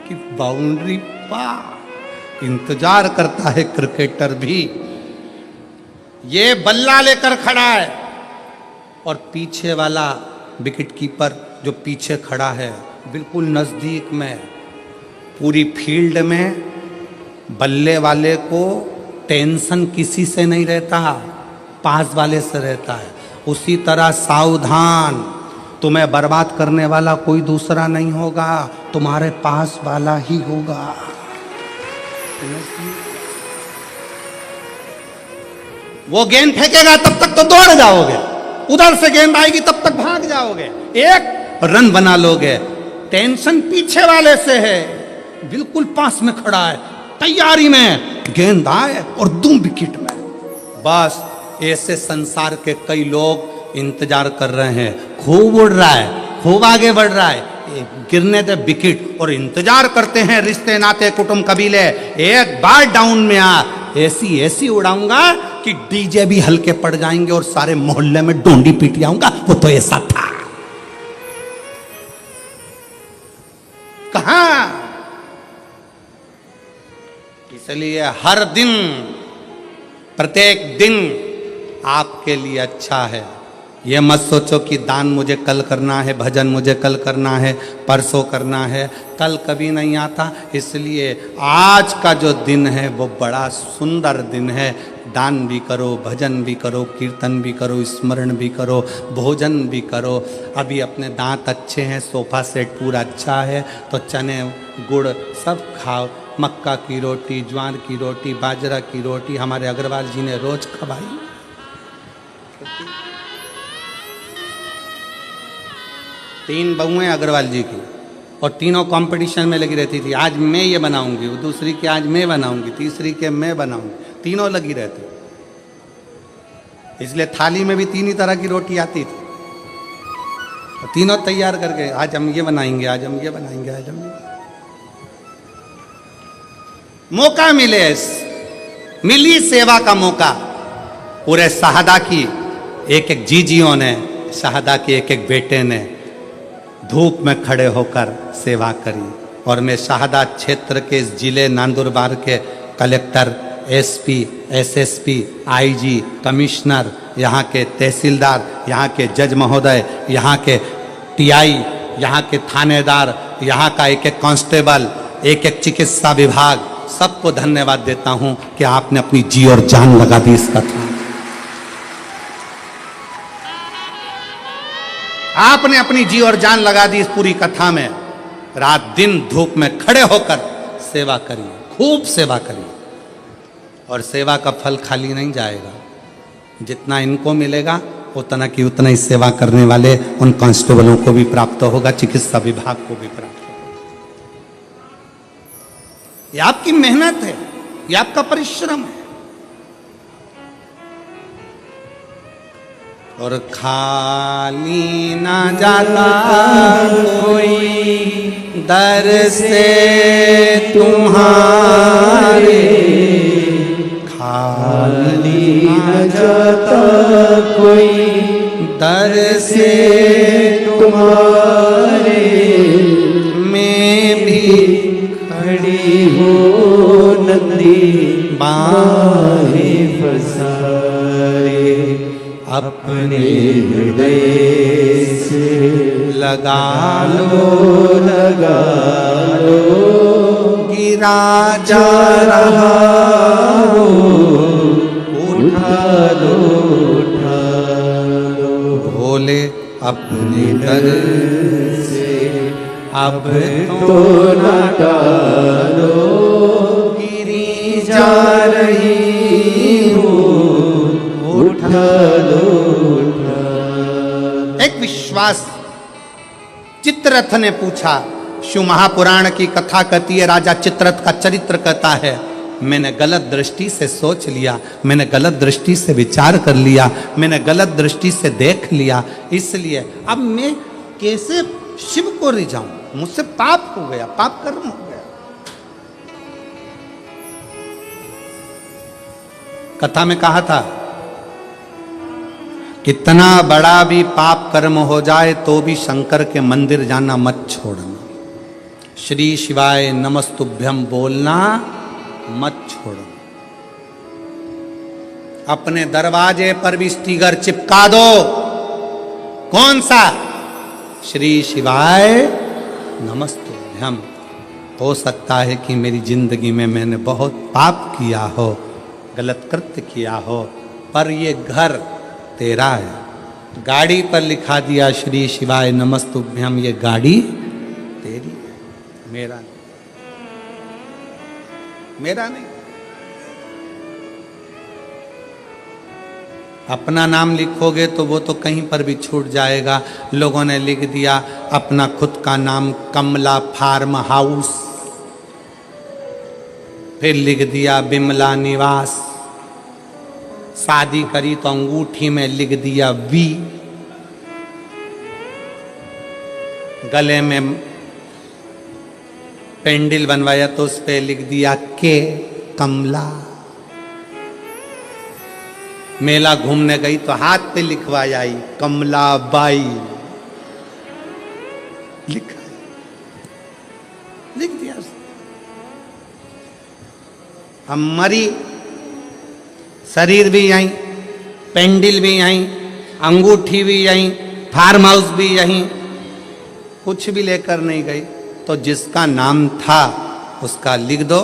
कि बाउंड्री पार। इंतजार करता है क्रिकेटर भी। ये बल्ला लेकर खड़ा है और पीछे वाला विकेट कीपर जो पीछे खड़ा है बिल्कुल नजदीक में, पूरी फील्ड में बल्ले वाले को टेंशन किसी से नहीं रहता, पास वाले से रहता है। उसी तरह सावधान, तुम्हें बर्बाद करने वाला कोई दूसरा नहीं होगा, तुम्हारे पास वाला ही होगा। वो गेंद फेंकेगा तब तक तो दौड़ जाओगे, उधर से गेंद आएगी तब तक भाग जाओगे, एक रन बना लोगे। टेंशन पीछे वाले से है, बिल्कुल पास में खड़ा है, तैयारी में, गेंद आए और दूं विकेट में। बस ऐसे संसार के कई लोग इंतजार कर रहे हैं, खूब उड़ रहा है, खूब आगे बढ़ रहा है, गिरने दे विकेट, और इंतजार करते हैं रिश्ते नाते कुटुंब कबीले, एक बार डाउन में आ, ऐसी ऐसी उड़ाऊंगा कि डीजे भी हल्के पड़ जाएंगे और सारे मोहल्ले में डोंडी पीट जाऊंगा। वो तो ऐसा था। कहां? इसलिए हर दिन, प्रत्येक दिन आपके लिए अच्छा है। ये मत सोचो कि दान मुझे कल करना है, भजन मुझे कल करना है, परसों करना है, कल कभी नहीं आता। इसलिए आज का जो दिन है वो बड़ा सुंदर दिन है। दान भी करो, भजन भी करो, कीर्तन भी करो, स्मरण भी करो, भोजन भी करो। अभी अपने दांत अच्छे हैं, सोफा सेट पूरा अच्छा है, तो चने गुड़ सब खाओ। मक्का की रोटी, ज्वार की रोटी, बाजरा की रोटी हमारे अग्रवाल जी ने रोज खवाई। तीन बहुएं अग्रवाल जी की, और तीनों कंपटीशन में लगी रहती थी। आज मैं ये बनाऊंगी, वो दूसरी के आज मैं बनाऊंगी, तीसरी के मैं बनाऊंगी, तीनों लगी रहती। इसलिए थाली में भी तीन ही तरह की रोटी आती थी, और तीनों तैयार करके आज हम ये बनाएंगे, आज हम ये बनाएंगे, आज हम ये। मौका मिली सेवा का मौका। पूरे शहादा की एक एक जीजियों ने, शहादा के एक एक बेटे ने धूप में खड़े होकर सेवा करी। और मैं शहादा क्षेत्र के इस जिले नंदुरबार के collector, SP, SSP, IG, commissioner, यहाँ के तहसीलदार, यहाँ के जज महोदय, यहाँ के टीआई, यहाँ के थानेदार, यहाँ का एक एक कांस्टेबल, एक एक चिकित्सा विभाग, सबको धन्यवाद देता हूँ कि आपने अपनी जी और जान लगा दी इस कथा। आपने अपनी जी और जान लगा दी इस पूरी कथा में। रात दिन धूप में खड़े होकर सेवा करिए, खूब सेवा करिए, और सेवा का फल खाली नहीं जाएगा। जितना इनको मिलेगा उतना की उतना ही सेवा करने वाले उन कांस्टेबलों को भी प्राप्त होगा, चिकित्सा विभाग को भी प्राप्त होगा। ये आपकी मेहनत है, ये आपका परिश्रम है। और खाली ना जाता कोई दर से तुम्हारे, खाली ना जाता कोई दर से तुम्हारे, मैं भी खड़ी हो नंदी बाहें फसाए, अपने हृदय से लगा लगा लो, गिरा जा रहा हो, उठा लो, उठा लो, भोले अपने दर से अब तो न टालो, गिरी जा रही हो, उठा लो, उठा लो। एक विश्वास चित्ररथ ने पूछा। शिव महापुराण की कथा कहती है, राजा चित्ररथ का चरित्र कहता है, मैंने गलत दृष्टि से सोच लिया, मैंने गलत दृष्टि से विचार कर लिया, मैंने गलत दृष्टि से देख लिया, इसलिए अब मैं कैसे शिव को रिझाऊं? मुझसे पाप हो गया, पाप कर्म हो गया। कथा में कहा था, कितना बड़ा भी पाप कर्म हो जाए तो भी शंकर के मंदिर जाना मत छोड़ना, श्री शिवाय नमस्तुभ्यम बोलना मत छोड़ो। अपने दरवाजे पर भी स्टिकर चिपका दो। कौन सा? श्री शिवाय नमस्तुभ्यम। हो सकता है कि मेरी जिंदगी में मैंने बहुत पाप किया हो, गलत कृत्य किया हो, पर ये घर तेरा है, गाड़ी पर लिखा दिया श्री शिवाय नमस्तुभ्यम, ये गाड़ी तेरी है, मेरा नहीं, मेरा नहीं। अपना नाम लिखोगे तो वो तो कहीं पर भी छूट जाएगा। लोगों ने लिख दिया अपना खुद का नाम कमला फार्म हाउस, फिर लिख दिया बिमला निवास, शादी करी तो अंगूठी में लिख दिया वी, गले में पेंडिल बनवाया तो उस पे लिख दिया के कमला। मेला घूमने गई तो हाथ पे लिखवाया आई कमला बाई, लिखा लिख दिया। हम मरी, शरीर भी यहीं, पेंडिल भी यहीं, अंगूठी भी यहीं, फार्म हाउस भी यहीं, कुछ भी लेकर नहीं गई। तो जिसका नाम था उसका लिख दो,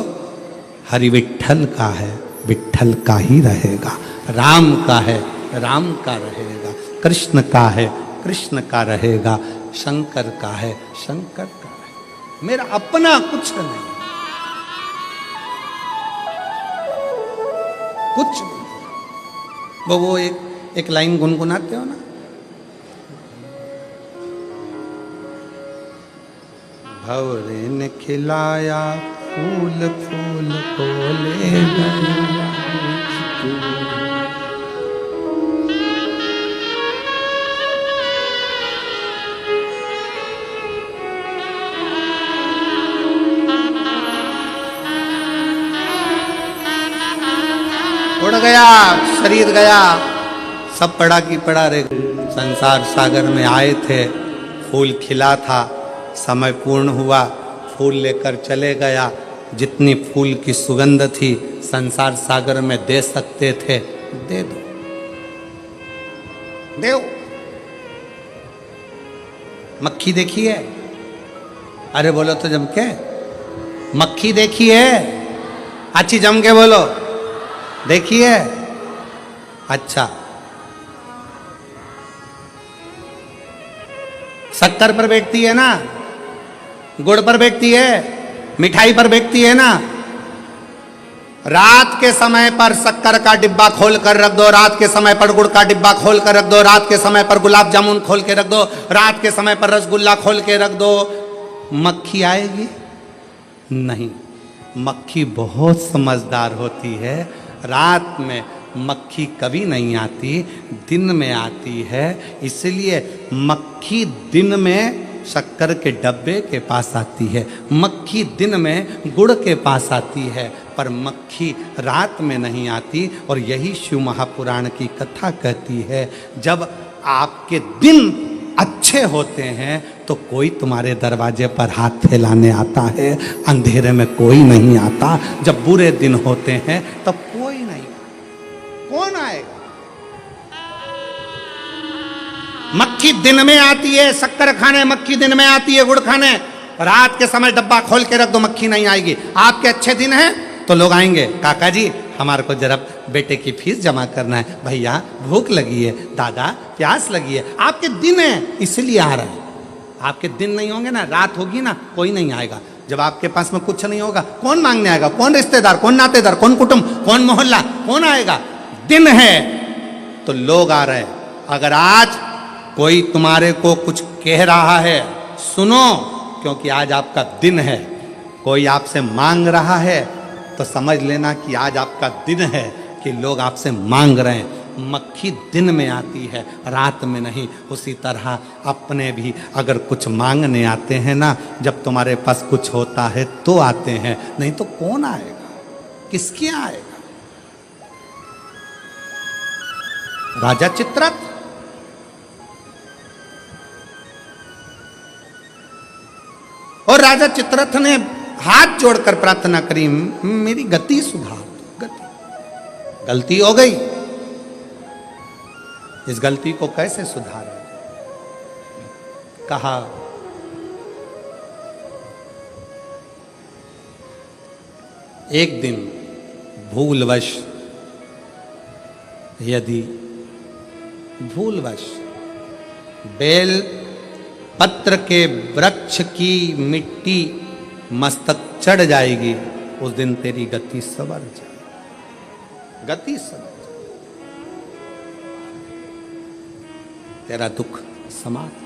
हरि विठ्ठल का है, विठ्ठल का ही रहेगा। राम का है, राम का रहेगा। कृष्ण का है, कृष्ण का रहेगा। शंकर का है, शंकर का रहेगा। मेरा अपना कुछ नहीं, कुछ नहीं। वो एक लाइन गुनगुनाते हो ना, भंवरे ने खिलाया फूल, फूल को ले गया। उड़ गया, शरीर गया, सब पड़ा की पड़ा रह गया। संसार सागर में आए थे, फूल खिला था, समय पूर्ण हुआ, फूल लेकर चले गया। जितनी फूल की सुगंध थी संसार सागर में दे सकते थे, दे दो, दो। मक्खी देखी है? अरे बोलो तो जम के, मक्खी देखी है? अच्छी जम के बोलो, देखी है? अच्छा, शक्कर पर बैठती है ना, गुड़ पर बैठती है, मिठाई पर बैठती है ना। रात के समय पर शक्कर का डिब्बा खोल कर रख दो, रात के समय पर गुड़ का डिब्बा खोल कर रख दो, रात के समय पर गुलाब जामुन खोल के रख दो, रात के समय पर रसगुल्ला खोल के रख दो, मक्खी आएगी? नहीं। मक्खी बहुत समझदार होती है। रात में मक्खी कभी नहीं आती, दिन में आती है। इसलिए मक्खी दिन में शक्कर के डब्बे के पास आती है, मक्खी दिन में गुड़ के पास आती है, पर मक्खी रात में नहीं आती। और यही शिव महापुराण की कथा कहती है, जब आपके दिन अच्छे होते हैं तो कोई तुम्हारे दरवाजे पर हाथ फैलाने आता है, अंधेरे में कोई नहीं आता। जब बुरे दिन होते हैं तब कोई नहीं, कौन आएगा? मक्खी दिन में आती है शक्कर खाने, मक्खी दिन में आती है गुड़ खाने। रात के समय डब्बा खोल के रख दो, मक्खी नहीं आएगी। आपके अच्छे दिन हैं तो लोग आएंगे, काका जी हमारे को जरा बेटे की फीस जमा करना है, भैया भूख लगी है, दादा प्यास लगी है। आपके दिन है इसलिए आ रहा है। आपके दिन नहीं होंगे ना, रात होगी ना, कोई नहीं आएगा। जब आपके पास में कुछ नहीं होगा, कौन मांगने आएगा? कौन रिश्तेदार, कौन नातेदार, कौन कुटुंब, कौन मोहल्ला, कौन आएगा? दिन है तो लोग आ रहे हैं। अगर आज कोई तुम्हारे को कुछ कह रहा है, सुनो, क्योंकि आज आपका दिन है। कोई आपसे मांग रहा है तो समझ लेना कि आज आपका दिन है कि लोग आपसे मांग रहे हैं। मक्खी दिन में आती है, रात में नहीं। उसी तरह अपने भी अगर कुछ मांगने आते हैं ना, जब तुम्हारे पास कुछ होता है तो आते हैं, नहीं तो कौन आएगा? किसके आएगा? राजा चित्ररथ, और राजा चित्ररथ ने हाथ जोड़कर प्रार्थना करी, मेरी गति सुधार, गति गलती हो गई, इस गलती को कैसे सुधारें? कहा एक दिन भूलवश, यदि भूलवश बेल पत्र के वृक्ष की मिट्टी मस्तक चढ़ जाएगी, उस दिन तेरी गति सवर जाएगी, गति सवर जाएगी, तेरा दुख समाप्त,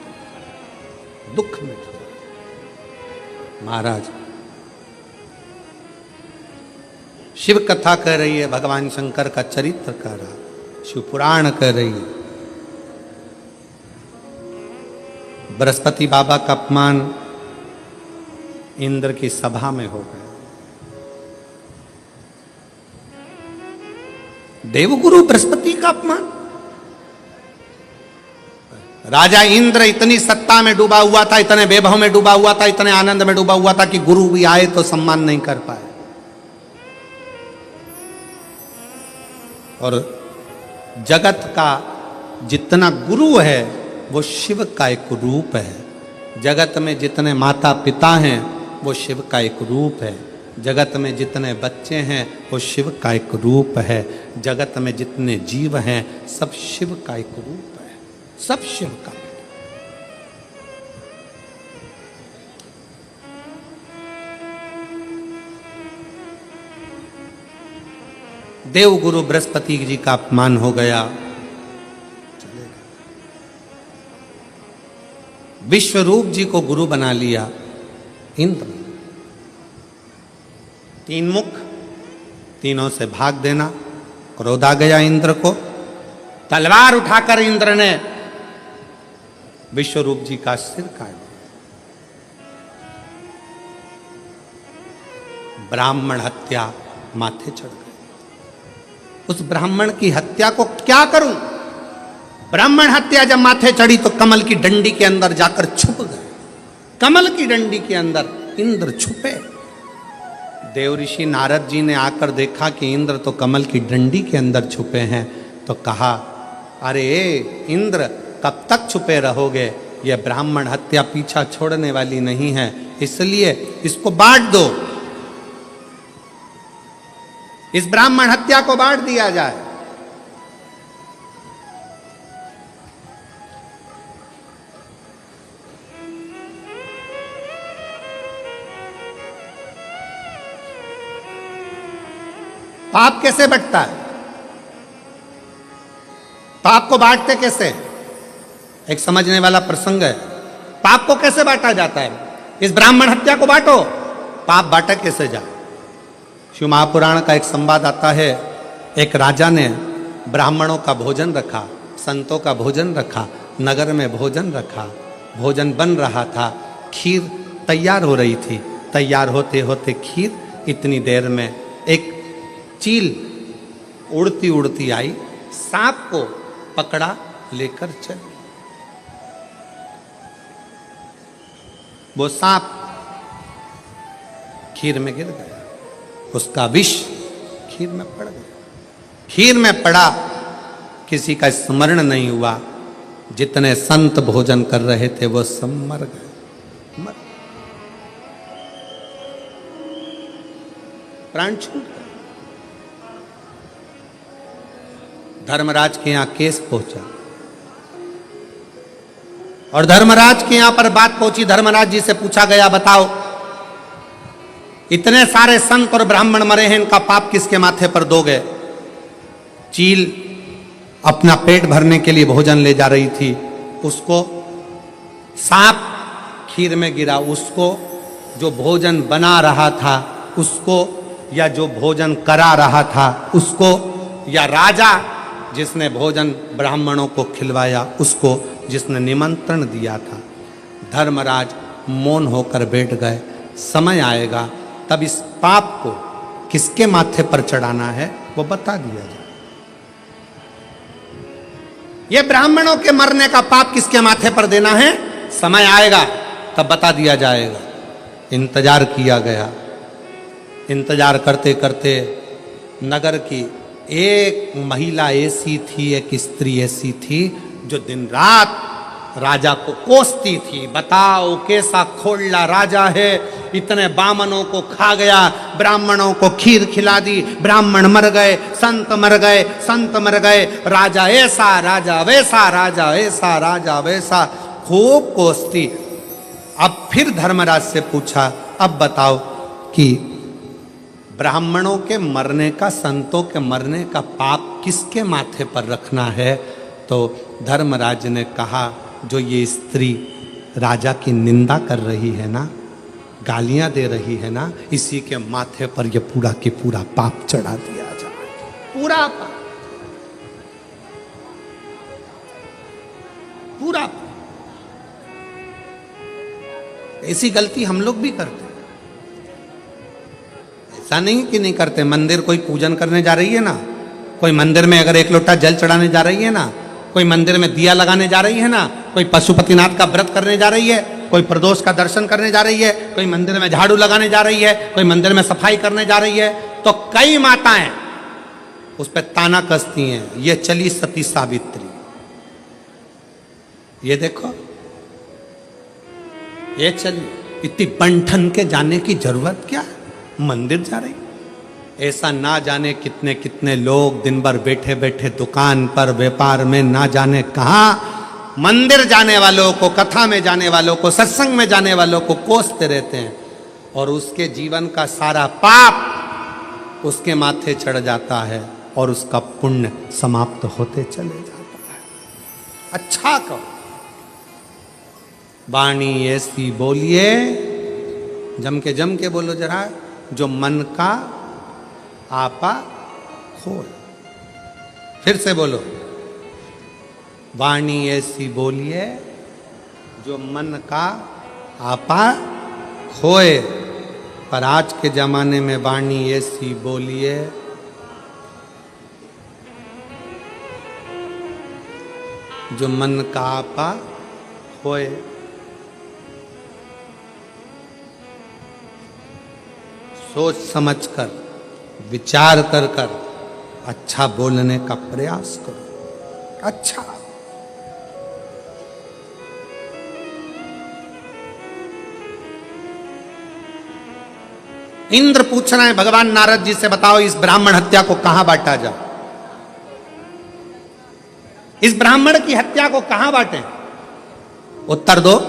दुख मिट जाएगा। महाराज शिव कथा कह रही है, भगवान शंकर का चरित्र कह रहा, शिव पुराण कह रही है। बृहस्पति बाबा का अपमान इंद्र की सभा में हो गया। देवगुरु बृहस्पति का अपमान। राजा इंद्र इतनी सत्ता में डूबा हुआ था, इतने वैभव में डूबा हुआ था, इतने आनंद में डूबा हुआ था कि गुरु भी आए तो सम्मान नहीं कर पाए। और जगत का जितना गुरु है वो शिव का एक रूप है। जगत में जितने माता पिता हैं वो शिव का एक रूप है। जगत में जितने बच्चे हैं वो शिव का एक रूप है। जगत में जितने जीव हैं सब शिव का एक रूप है, सब शिव का। देवगुरु बृहस्पति जी का अपमान हो गया, विश्वरूप जी को गुरु बना लिया इंद्र। तीन मुख, तीनों से भाग देना। क्रोध आ गया इंद्र को, तलवार उठाकर इंद्र ने विश्वरूप जी का सिर काट दिया। ब्राह्मण हत्या माथे चढ़ गई। उस ब्राह्मण की हत्या को क्या करूं? ब्राह्मण हत्या जब माथे चढ़ी तो कमल की डंडी के अंदर जाकर छुप गए। कमल की डंडी के अंदर इंद्र छुपे। देव ऋषि नारद जी ने आकर देखा कि इंद्र तो कमल की डंडी के अंदर छुपे हैं, तो कहा, अरे इंद्र कब तक छुपे रहोगे? यह ब्राह्मण हत्या पीछा छोड़ने वाली नहीं है, इसलिए इसको बांट दो, इस ब्राह्मण हत्या को बांट दिया जाए। पाप कैसे बंटता है? पाप को बांटते कैसे? एक समझने वाला प्रसंग है। पाप को कैसे बांटा जाता है? इस ब्राह्मण हत्या को बांटो, पाप बांटा कैसे जाए? शिव महापुराण का एक संवाद आता है। एक राजा ने ब्राह्मणों का भोजन रखा, संतों का भोजन रखा, नगर में भोजन रखा, भोजन बन रहा था, खीर तैयार हो रही थी। तैयार होते होते खीर, इतनी देर में एक चील उड़ती उड़ती आई, सांप को पकड़ा लेकर चली। वो सांप खीर में गिर गया, उसका विष खीर में पड़ गया। खीर में पड़ा, किसी का स्मरण नहीं हुआ। जितने संत भोजन कर रहे थे वो सब मर गए, प्राण छूट गए। धर्मराज के यहां केस पहुंचा और धर्मराज के यहां पर बात पहुंची। धर्मराज जी से पूछा गया, बताओ इतने सारे संत और ब्राह्मण मरे हैं, इनका पाप किसके माथे पर दोगे? चील अपना पेट भरने के लिए भोजन ले जा रही थी, उसको सांप खीर में गिरा, उसको जो भोजन बना रहा था उसको, या जो भोजन करा रहा था उसको, या राजा जिसने भोजन ब्राह्मणों को खिलवाया उसको, जिसने निमंत्रण दिया था। धर्मराज मौन होकर बैठ गए। समय आएगा तब इस पाप को किसके माथे पर चढ़ाना है वो बता दिया जाए। ये ब्राह्मणों के मरने का पाप किसके माथे पर देना है, समय आएगा तब बता दिया जाएगा। इंतजार किया गया। इंतजार करते करते नगर की एक महिला ऐसी थी, एक स्त्री ऐसी थी जो दिन रात राजा को कोसती थी, बताओ कैसा खोलला राजा है, इतने बामनों को खा गया, ब्राह्मणों को खीर खिला दी, ब्राह्मण मर गए, संत मर गए, संत मर गए, राजा ऐसा राजा वैसा, राजा ऐसा राजा वैसा, खूब कोसती। अब फिर धर्मराज से पूछा, अब बताओ कि ब्राह्मणों के मरने का, संतों के मरने का पाप किसके माथे पर रखना है? तो धर्मराज ने कहा, जो ये स्त्री राजा की निंदा कर रही है ना, गालियां दे रही है ना, इसी के माथे पर ये पूरा की पूरा पाप चढ़ा दिया जाए, पूरा पाप, पूरा पाप। ऐसी गलती हम लोग भी करते हैं, ऐसा नहीं कि नहीं करते। मंदिर कोई पूजन करने जा रही है ना, कोई मंदिर में अगर एक लोटा जल चढ़ाने जा रही है ना, कोई मंदिर में दिया लगाने जा रही है ना, कोई पशुपतिनाथ का व्रत करने जा रही है, कोई प्रदोष का दर्शन करने जा रही है, कोई मंदिर में झाड़ू लगाने जा रही है, कोई मंदिर में सफाई करने जा रही है, तो कई माताएं उस पर ताना कसती हैं, ये चली सती सावित्री, ये देखो ये चली, इतनी बंठन के जाने की जरूरत क्या है, मंदिर जा रही। ऐसा ना जाने कितने कितने लोग दिन भर बैठे बैठे दुकान पर व्यापार में ना जाने कहां मंदिर जाने वालों को, कथा में जाने वालों को, सत्संग में जाने वालों को कोसते रहते हैं, और उसके जीवन का सारा पाप उसके माथे चढ़ जाता है और उसका पुण्य समाप्त होते चले जाता है। अच्छा कहो, वाणी ऐसी बोलिए, जम के बोलो जरा, जो मन का आपा खोल। फिर से बोलो, वाणी ऐसी बोलिए जो मन का आपा खोए। पर आज के जमाने में वाणी ऐसी बोलिए जो मन का आपा खोए। सोच समझकर, विचार कर कर अच्छा बोलने का प्रयास करो। अच्छा, इंद्र पूछ रहे हैं भगवान नारद जी से, बताओ इस ब्राह्मण हत्या को कहां बांटा जाए, इस ब्राह्मण की हत्या को कहां बांटे? उत्तर दो।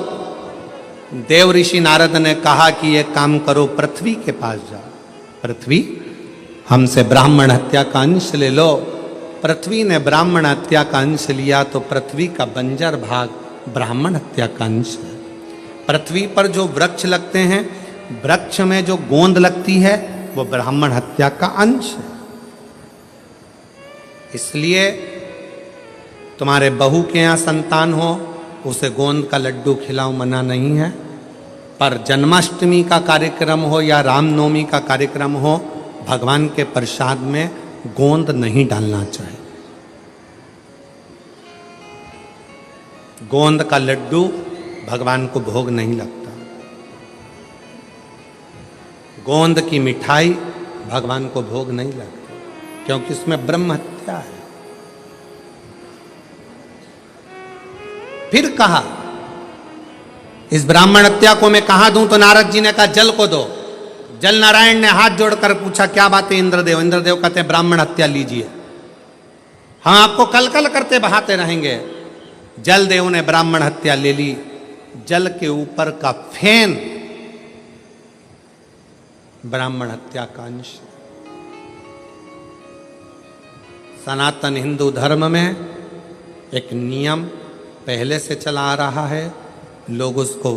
देव ऋषि नारद ने कहा कि एक काम करो, पृथ्वी के पास जाओ, पृथ्वी हमसे ब्राह्मण हत्या का अंश ले लो। पृथ्वी ने ब्राह्मण हत्या का अंश लिया तो पृथ्वी का बंजर भाग ब्राह्मण हत्या का अंश है। पृथ्वी पर जो वृक्ष लगते हैं, वृक्ष में जो गोंद लगती है, वो ब्राह्मण हत्या का अंश है। इसलिए तुम्हारे बहू के यहाँ संतान हो, उसे गोंद का लड्डू खिलाओ, मना नहीं है, पर जन्माष्टमी का कार्यक्रम हो या रामनवमी का कार्यक्रम हो, भगवान के प्रसाद में गोंद नहीं डालना चाहिए। गोंद का लड्डू भगवान को भोग नहीं लगता। गोंद की मिठाई भगवान को भोग नहीं लगती, क्योंकि इसमें ब्रह्म हत्या है। फिर कहा, इस ब्राह्मण हत्या को मैं कहां दूं? तो नारद जी ने कहा, जल को दो। जल नारायण ने हाथ जोड़कर पूछा, क्या बात है इंद्रदेव? इंद्रदेव कहते हैं, ब्राह्मण हत्या लीजिए, हम आपको कल कल करते बहाते रहेंगे। जल देव ने ब्राह्मण हत्या ले ली। जल के ऊपर का फेन ब्राह्मण हत्या का अंश। सनातन हिंदू धर्म में एक नियम पहले से चला आ रहा है, लोग उसको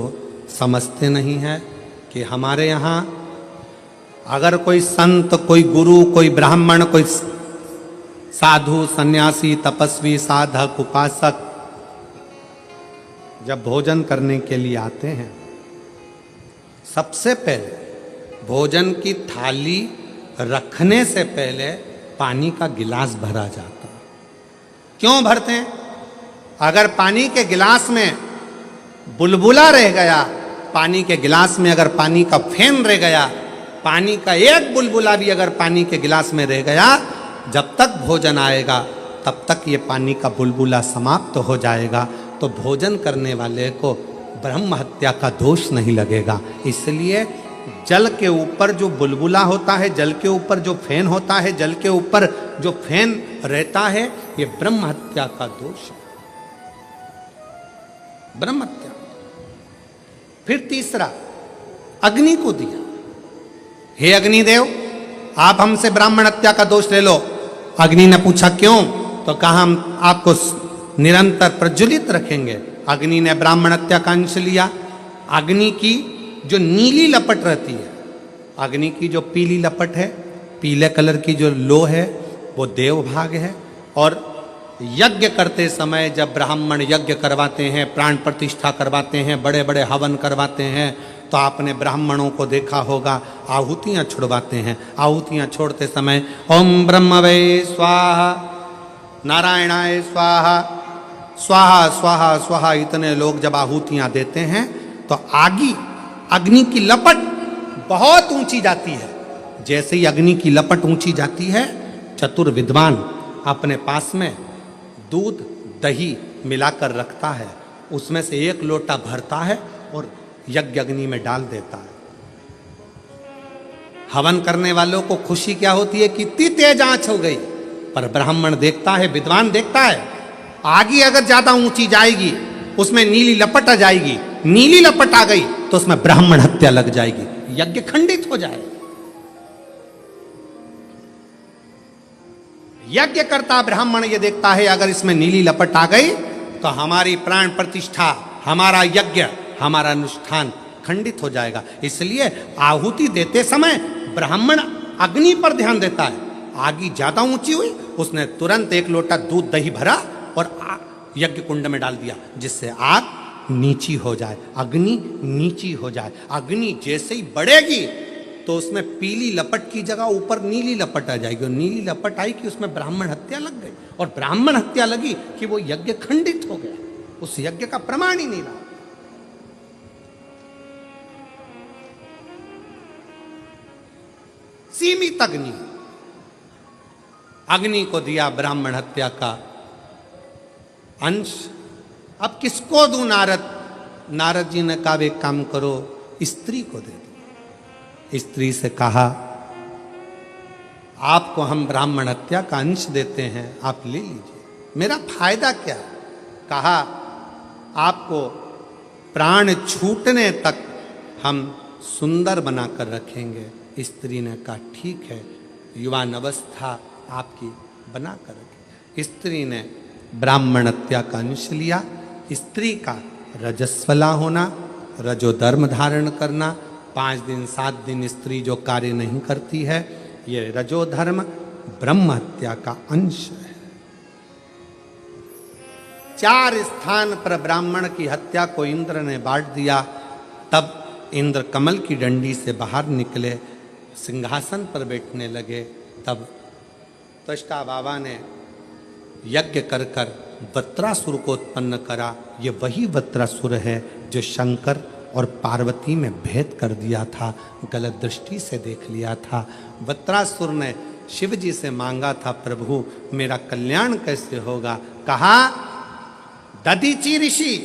समझते नहीं है कि हमारे यहाँ अगर कोई संत, कोई गुरु, कोई ब्राह्मण, कोई साधु, सन्यासी, तपस्वी, साधक, उपासक जब भोजन करने के लिए आते हैं, सबसे पहले भोजन की थाली रखने से पहले पानी का गिलास भरा जाता है। क्यों भरते हैं? अगर पानी के गिलास में बुलबुला रह गया, पानी के गिलास में अगर पानी का फेन रह गया, पानी का एक बुलबुला भी अगर पानी के गिलास में रह गया, जब तक भोजन आएगा तब तक ये पानी का बुलबुला समाप्त हो जाएगा। तो भोजन करने वाले को ब्रह्म हत्या का दोष नहीं लगेगा। इसलिए जल के ऊपर जो बुलबुला होता है, जल के ऊपर जो फैन होता है, जल के ऊपर जो फैन रहता है, ये ब्रह्म हत्या का दोष है, ब्रह्म हत्या। फिर तीसरा अग्नि को दिया, हे अग्निदेव आप हमसे ब्राह्मण हत्या का दोष ले लो। अग्नि ने पूछा क्यों? तो कहा हम आपको निरंतर प्रज्वलित रखेंगे। अग्नि ने ब्राह्मण हत्या का अंश लिया। अग्नि की जो नीली लपट रहती है, अग्नि की जो पीली लपट है, पीले कलर की जो लो है, वो देव भाग है। और यज्ञ करते समय जब ब्राह्मण यज्ञ करवाते हैं, प्राण प्रतिष्ठा करवाते हैं, बड़े बड़े हवन करवाते हैं, तो आपने ब्राह्मणों को देखा होगा आहुतियां छुड़वाते हैं। आहुतियां छोड़ते समय ओम ब्रह्मवे स्वाहा, नारायणाय स्वाहा, स्वाहा स्वाहा स्वाहा, इतने लोग जब आहुतियां देते हैं तो आगे अग्नि की लपट बहुत ऊंची जाती है। जैसे ही अग्नि की लपट ऊंची जाती है, चतुर विद्वान अपने पास में दूध दही मिलाकर रखता है, उसमें से एक लोटा भरता है और यज्ञ अग्नि में डाल देता है। हवन करने वालों को खुशी क्या होती है कि इतनी तेज आंच हो गई, पर ब्राह्मण देखता है, विद्वान देखता है, आगे अगर ज्यादा ऊंची जाएगी, उसमें नीली लपट आ जाएगी, नीली लपट आ गई तो उसमें ब्राह्मण हत्या लग जाएगी, यज्ञ खंडित हो जाएगा। यज्ञ करता ब्राह्मण ये देखता है अगर इसमें नीली लपट आ गई तो हमारी प्राण प्रतिष्ठा, हमारा यज्ञ, हमारा अनुष्ठान खंडित हो जाएगा। इसलिए आहुति देते समय ब्राह्मण अग्नि पर ध्यान देता है। आगे ज्यादा ऊंची हुई, उसने तुरंत एक लोटा दूध दही भरा और यज्ञ कुंड में डाल दिया, जिससे आग नीची हो जाए, अग्नि नीची हो जाए। अग्नि जैसे ही बढ़ेगी तो उसमें पीली लपट की जगह ऊपर नीली लपट आ जाएगी, और नीली लपट आई कि उसमें ब्राह्मण हत्या लग गई, और ब्राह्मण हत्या लगी कि वो यज्ञ खंडित हो गया, उस यज्ञ का प्रमाण ही नहीं रहा। सीमित अग्नि, अग्नि को दिया ब्राह्मण हत्या का अंश। अब किसको दूं नारद? नारद जी ने कहा एक काम करो, स्त्री को दे दो। स्त्री से कहा आपको हम ब्राह्मण हत्या का अंश देते हैं, आप ले लीजिए, मेरा फायदा क्या? कहा आपको प्राण छूटने तक हम सुंदर बनाकर रखेंगे। स्त्री ने कहा ठीक है, युवान अवस्था आपकी बनाकर रखें। स्त्री ने ब्राह्मण हत्या का अंश लिया। स्त्री का रजस्वला होना, रजोधर्म धारण करना, 5 दिन 7 दिन स्त्री जो कार्य नहीं करती है, ये रजोधर्म ब्रह्म हत्या का अंश है। 4 स्थान पर ब्राह्मण की हत्या को इंद्र ने बांट दिया। तब इंद्र कमल की डंडी से बाहर निकले, सिंहासन पर बैठने लगे। तब त्वष्टा बाबा ने यज्ञ कर कर वत्रासुर को उत्पन्न करा। ये वही वत्रासुर है जो शंकर और पार्वती में भेद कर दिया था, गलत दृष्टि से देख लिया था। वत्रासुर ने शिव जी से मांगा था, प्रभु मेरा कल्याण कैसे होगा? कहा दधीचि ऋषि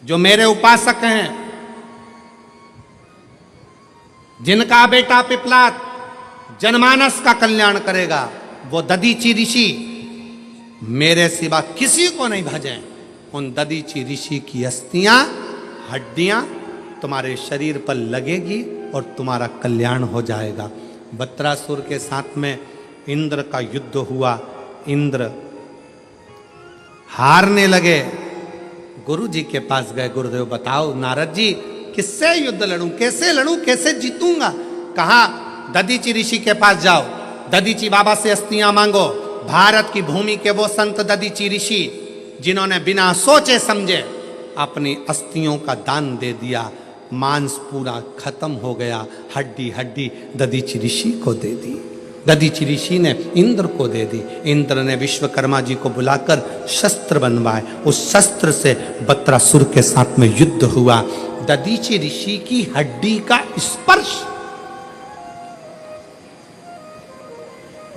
जो मेरे उपासक हैं, जिनका बेटा पिपलाद जनमानस का कल्याण करेगा, वो दधीचि ऋषि मेरे सिवा किसी को नहीं भजें। उन दधीचि ऋषि की अस्थियां, हड्डियां तुम्हारे शरीर पर लगेगी और तुम्हारा कल्याण हो जाएगा। वत्रासुर के साथ में इंद्र का युद्ध हुआ। इंद्र हारने लगे। गुरु जी के पास गए, गुरुदेव बताओ नारद जी किससे युद्ध लड़ूं, कैसे लड़ूं, कैसे जीतूंगा? कहा दधीचि ऋषि के पास जाओ, दधीचि बाबा से अस्थियां मांगो। भारत की भूमि के वो संत दधीचि ऋषि जिन्होंने बिना सोचे समझे अपनी अस्थियों का दान दे दिया, मांस पूरा खत्म हो गया, हड्डी हड्डी दधीचि ऋषि को दे दी। दधीचि ऋषि ने इंद्र को दे दी। इंद्र ने विश्वकर्मा जी को बुलाकर शस्त्र बनवाए। उस शस्त्र से वत्रासुर के साथ में युद्ध हुआ। दधीचि ऋषि की हड्डी का स्पर्श,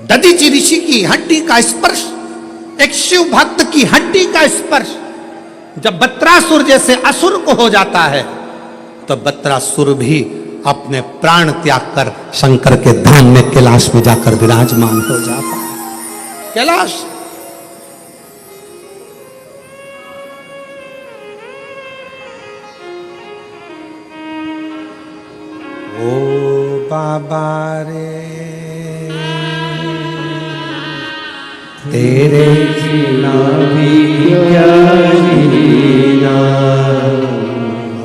दधीचि ऋषि की हड्डी का स्पर्श, एक शिव भक्त की हड्डी का स्पर्श जब बत्रासुर जैसे असुर को हो जाता है तो बत्रासुर भी अपने प्राण त्याग कर शंकर के धाम में कैलाश में जाकर विराजमान हो जाता है। कैलाश ओ बाबा रे तेरे जीना भी क्या जीना,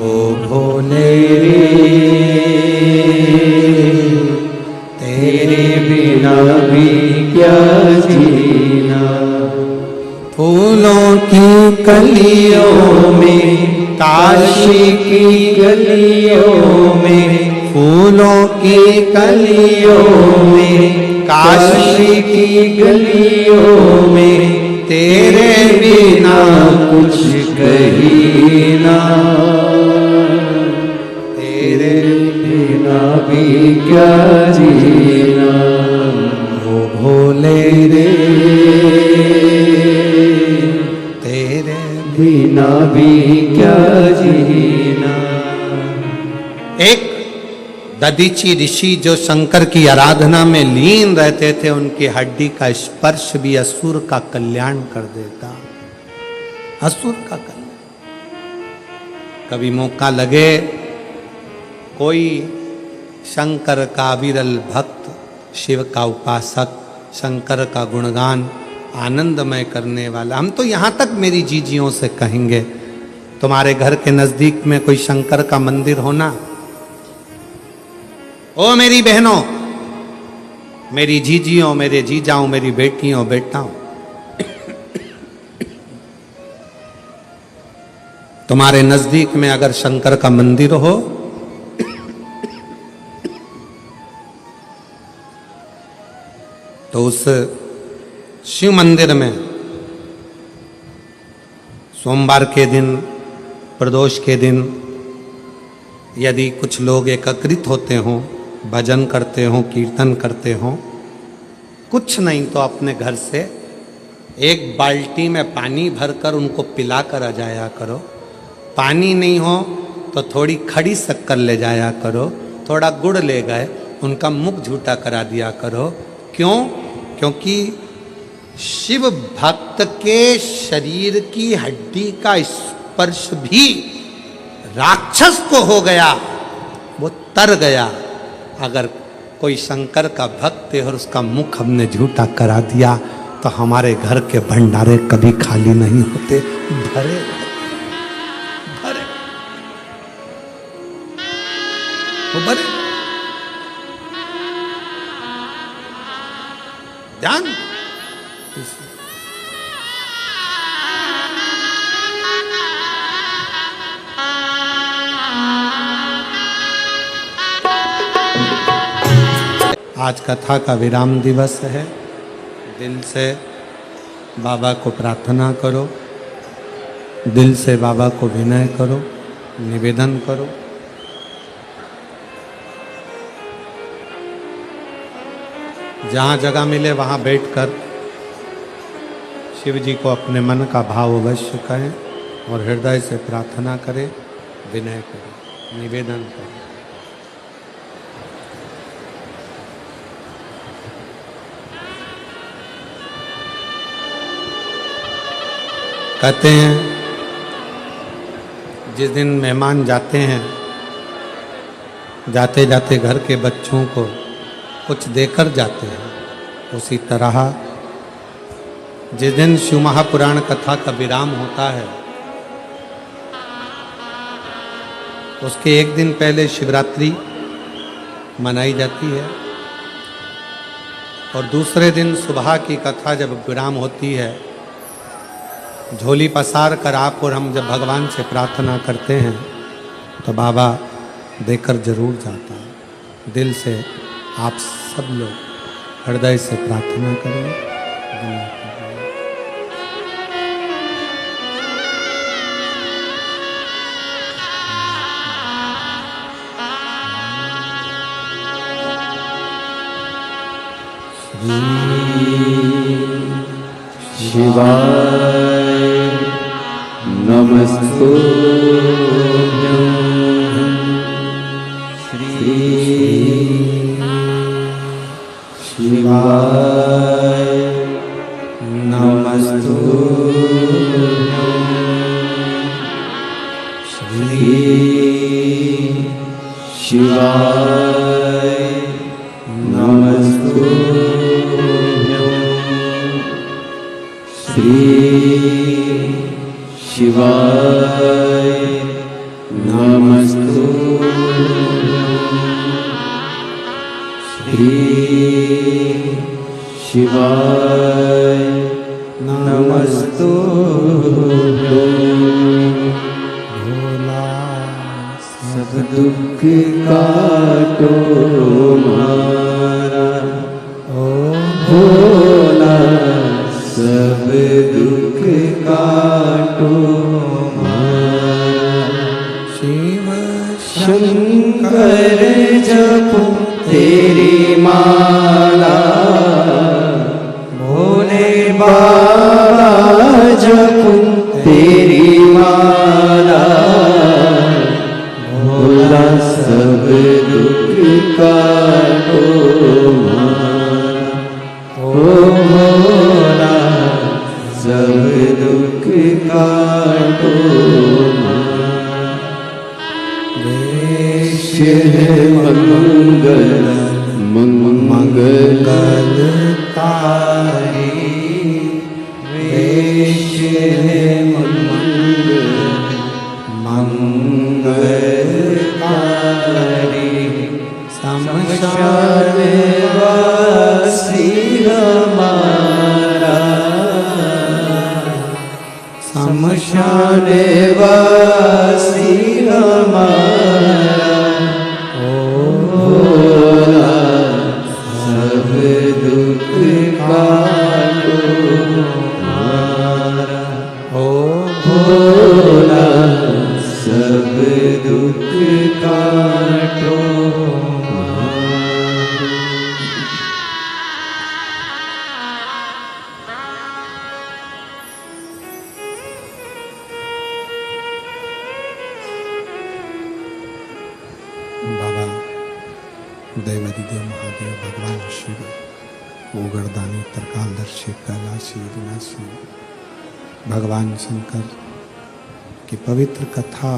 ओ भोले तेरे बिना भी क्या जीना। फूलों की कलियों में, काशी की गलियों में, फूलों की कलियों में, काशी की गलियों में, तेरे बिना कुछ कहीं ना, तेरे बिना भी क्या जीना। ओ भोले रे तेरे बिना भी क्या जीना। एक दधीची ऋषि जो शंकर की आराधना में लीन रहते थे, उनकी हड्डी का स्पर्श भी असुर का कल्याण कर देता। असुर का कल्याण। कभी मौका लगे कोई शंकर का विरल भक्त, शिव का उपासक, शंकर का गुणगान आनंदमय करने वाला, हम तो यहाँ तक मेरी जीजियों से कहेंगे, तुम्हारे घर के नजदीक में कोई शंकर का मंदिर होना, ओ मेरी बहनों, मेरी जीजियों, मेरे जीजाओं, मेरी बेटियों, बेटाओं, तुम्हारे नजदीक में अगर शंकर का मंदिर हो तो उस शिव मंदिर में सोमवार के दिन, प्रदोष के दिन यदि कुछ लोग एकत्रित होते हों, भजन करते हों, कीर्तन करते हों, कुछ नहीं तो अपने घर से एक बाल्टी में पानी भरकर उनको पिला कर आ जाया करो। पानी नहीं हो तो थोड़ी खड़ी शक्कर ले जाया करो, थोड़ा गुड़ ले गए, उनका मुख झूठा करा दिया करो। क्यों? क्योंकि शिव भक्त के शरीर की हड्डी का स्पर्श भी राक्षस को हो गया, वो तर गया। अगर कोई शंकर का भक्त है और उसका मुख हमने झूठा करा दिया तो हमारे घर के भंडारे कभी खाली नहीं होते, भरे भरे वो भरे। ध्यान आज कथा का विराम दिवस है। दिल से बाबा को प्रार्थना करो, दिल से बाबा को विनय करो, निवेदन करो। जहाँ जगह मिले वहाँ बैठकर शिव जी को अपने मन का भाव अवश्य कहें और हृदय से प्रार्थना करें, विनय करें, निवेदन करें। कहते हैं जिस दिन मेहमान जाते हैं, जाते जाते घर के बच्चों को कुछ देकर जाते हैं, उसी तरह जिस दिन शिव महापुराण कथा का विराम होता है उसके एक दिन पहले शिवरात्रि मनाई जाती है और दूसरे दिन सुबह की कथा जब विराम होती है, झोली पसार कर आप और हम जब भगवान से प्रार्थना करते हैं तो बाबा देकर जरूर जाता है। दिल से आप सब लोग हृदय से प्रार्थना करें। शिवाय नमस्तुभ्यं श्री शिवाय नमस्तुभ्यं श्री शिवाय नमस्तुभ्यं श्री शिवाय नमस्तुभ्यं श्री शिवाय नमस्तुभ्यं भोला सब दुख काटो मारा ओ भोला सब दुख काटो मारा शिव शंकर जपो तेरी माला भोले बाबा जपो तेरी माला भोला सब दुख काटो मारा ओ भोला सब दुख काटो मारा वेश है मंगल मंगलकारी वेश है मंगल मंगलकारी शमशान वासी हमारा शमशान वासी हमारा ओ भोला सब दुख काटो मारा ओ भोला सब दुख काटो बाबा दैवादिदेव महादेव भगवान शिव ओगरदानी त्रिकालदर्शी कैलाशी विनाशी भगवान शंकर की पवित्र कथा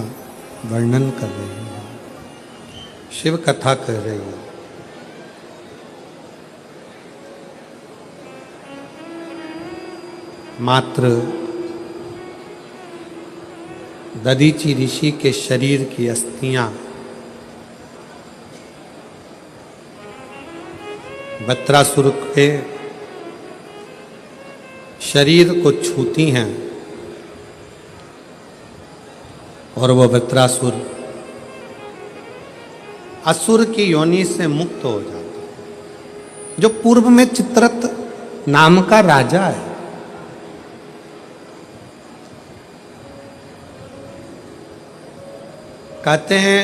वर्णन कर रही है, शिव कथा कर रही है। मात्र दधीचि ऋषि के शरीर की अस्थियां वृत्रासुर के शरीर को छूती हैं और वह वृत्रासुर असुर की योनि से मुक्त हो जाता है, जो पूर्व में चित्ररथ नाम का राजा है। कहते हैं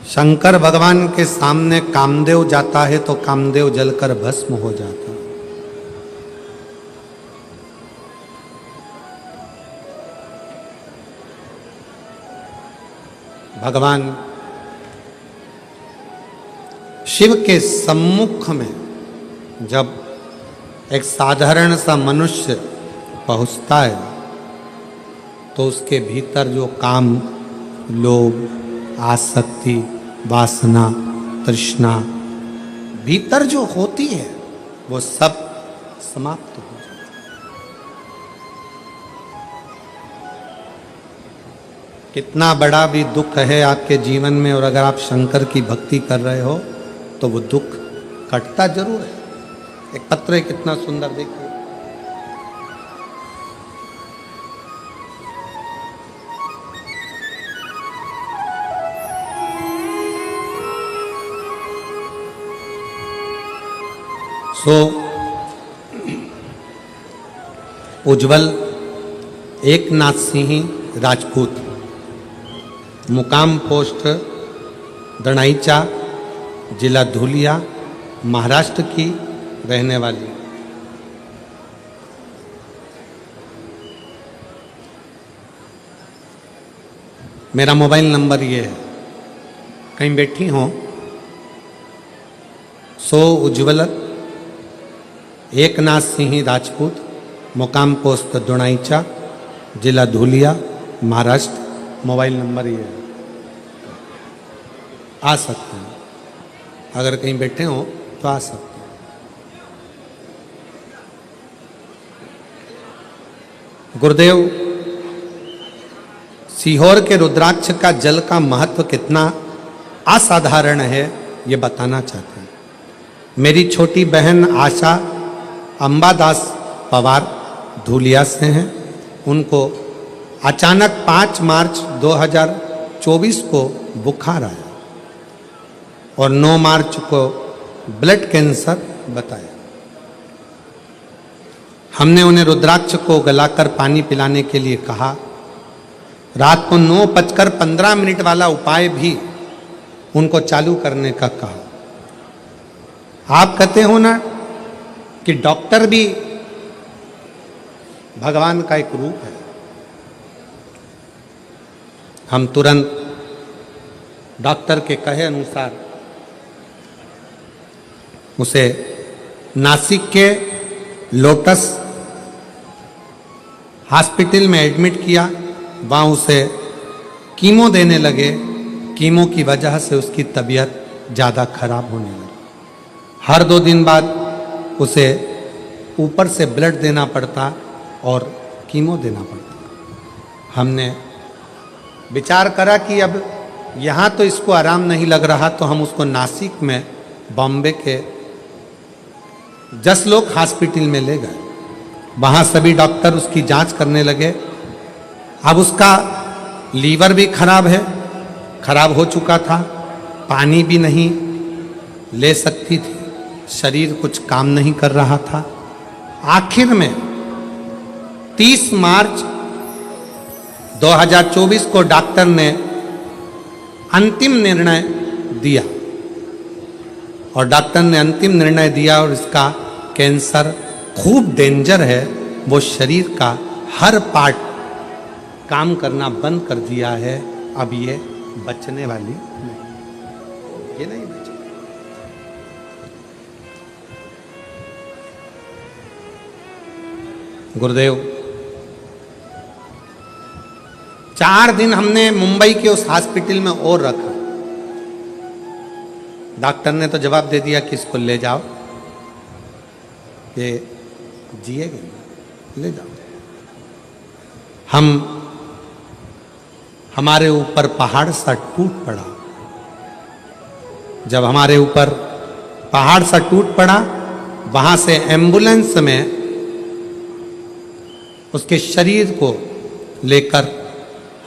शंकर भगवान के सामने कामदेव जाता है तो कामदेव जलकर भस्म हो जाता है। भगवान शिव के सम्मुख में जब एक साधारण सा मनुष्य पहुंचता है तो उसके भीतर जो काम, लोभ, आसक्ति, वासना, तृष्णा भीतर जो होती है वो सब समाप्त हो जाती है। कितना बड़ा भी दुख है आपके जीवन में और अगर आप शंकर की भक्ति कर रहे हो तो वो दुख कटता जरूर है। एक पत्र है, कितना सुंदर देखिए। सो उज्जवल एकनाथ सिंह राजपूत, मुकाम पोस्ट दणाईचा, जिला धुलिया, महाराष्ट्र की रहने वाली। मेरा मोबाइल नंबर ये है, कहीं बैठी हो सो उज्ज्वल एकनाथ सिंह राजपूत, मुकाम पोस्ट दुणाईचा, जिला धुलिया, महाराष्ट्र। मोबाइल नंबर ये है, आ सकते हैं। अगर कहीं बैठे हो तो आ सकते हैं। गुरुदेव, सीहोर के रुद्राक्ष का जल का महत्व कितना असाधारण है ये बताना चाहते हैं। मेरी छोटी बहन आशा अंबादास पवार धुलिया से हैं। उनको अचानक 5 मार्च 2024 को बुखार आया और 9 मार्च को ब्लड कैंसर बताया। हमने उन्हें रुद्राक्ष को गलाकर पानी पिलाने के लिए कहा। रात को 9:15 वाला उपाय भी उनको चालू करने का कहा। आप कहते हो ना कि डॉक्टर भी भगवान का एक रूप है। हम तुरंत डॉक्टर के कहे अनुसार उसे नासिक के लोटस हॉस्पिटल में एडमिट किया। वहाँ उसे कीमो देने लगे। कीमो की वजह से उसकी तबीयत ज़्यादा खराब होने लगी। हर 2 दिन बाद उसे ऊपर से ब्लड देना पड़ता और कीमो देना पड़ता। हमने विचार करा कि अब यहाँ तो इसको आराम नहीं लग रहा, तो हम उसको नासिक में बॉम्बे के जसलोक हॉस्पिटल में ले गए। वहाँ सभी डॉक्टर उसकी जांच करने लगे। अब उसका लीवर भी खराब है, खराब हो चुका था, पानी भी नहीं ले सकती थी, शरीर कुछ काम नहीं कर रहा था। आखिर में 30 मार्च 2024 को डॉक्टर ने अंतिम निर्णय दिया और डॉक्टर ने अंतिम निर्णय दिया और इसका कैंसर खूब डेंजर है। वो शरीर का हर पार्ट काम करना बंद कर दिया है। अब ये बचने वाली नहीं, ये नहीं बचे। गुरुदेव, 4 दिन हमने मुंबई के उस हॉस्पिटल में और रखा। डॉक्टर ने तो जवाब दे दिया कि इसको ले जाओ, ये जिएगा, ले जाओ। हमारे ऊपर पहाड़ सा टूट पड़ा। जब हमारे ऊपर पहाड़ सा टूट पड़ा, वहां से एम्बुलेंस में उसके शरीर को लेकर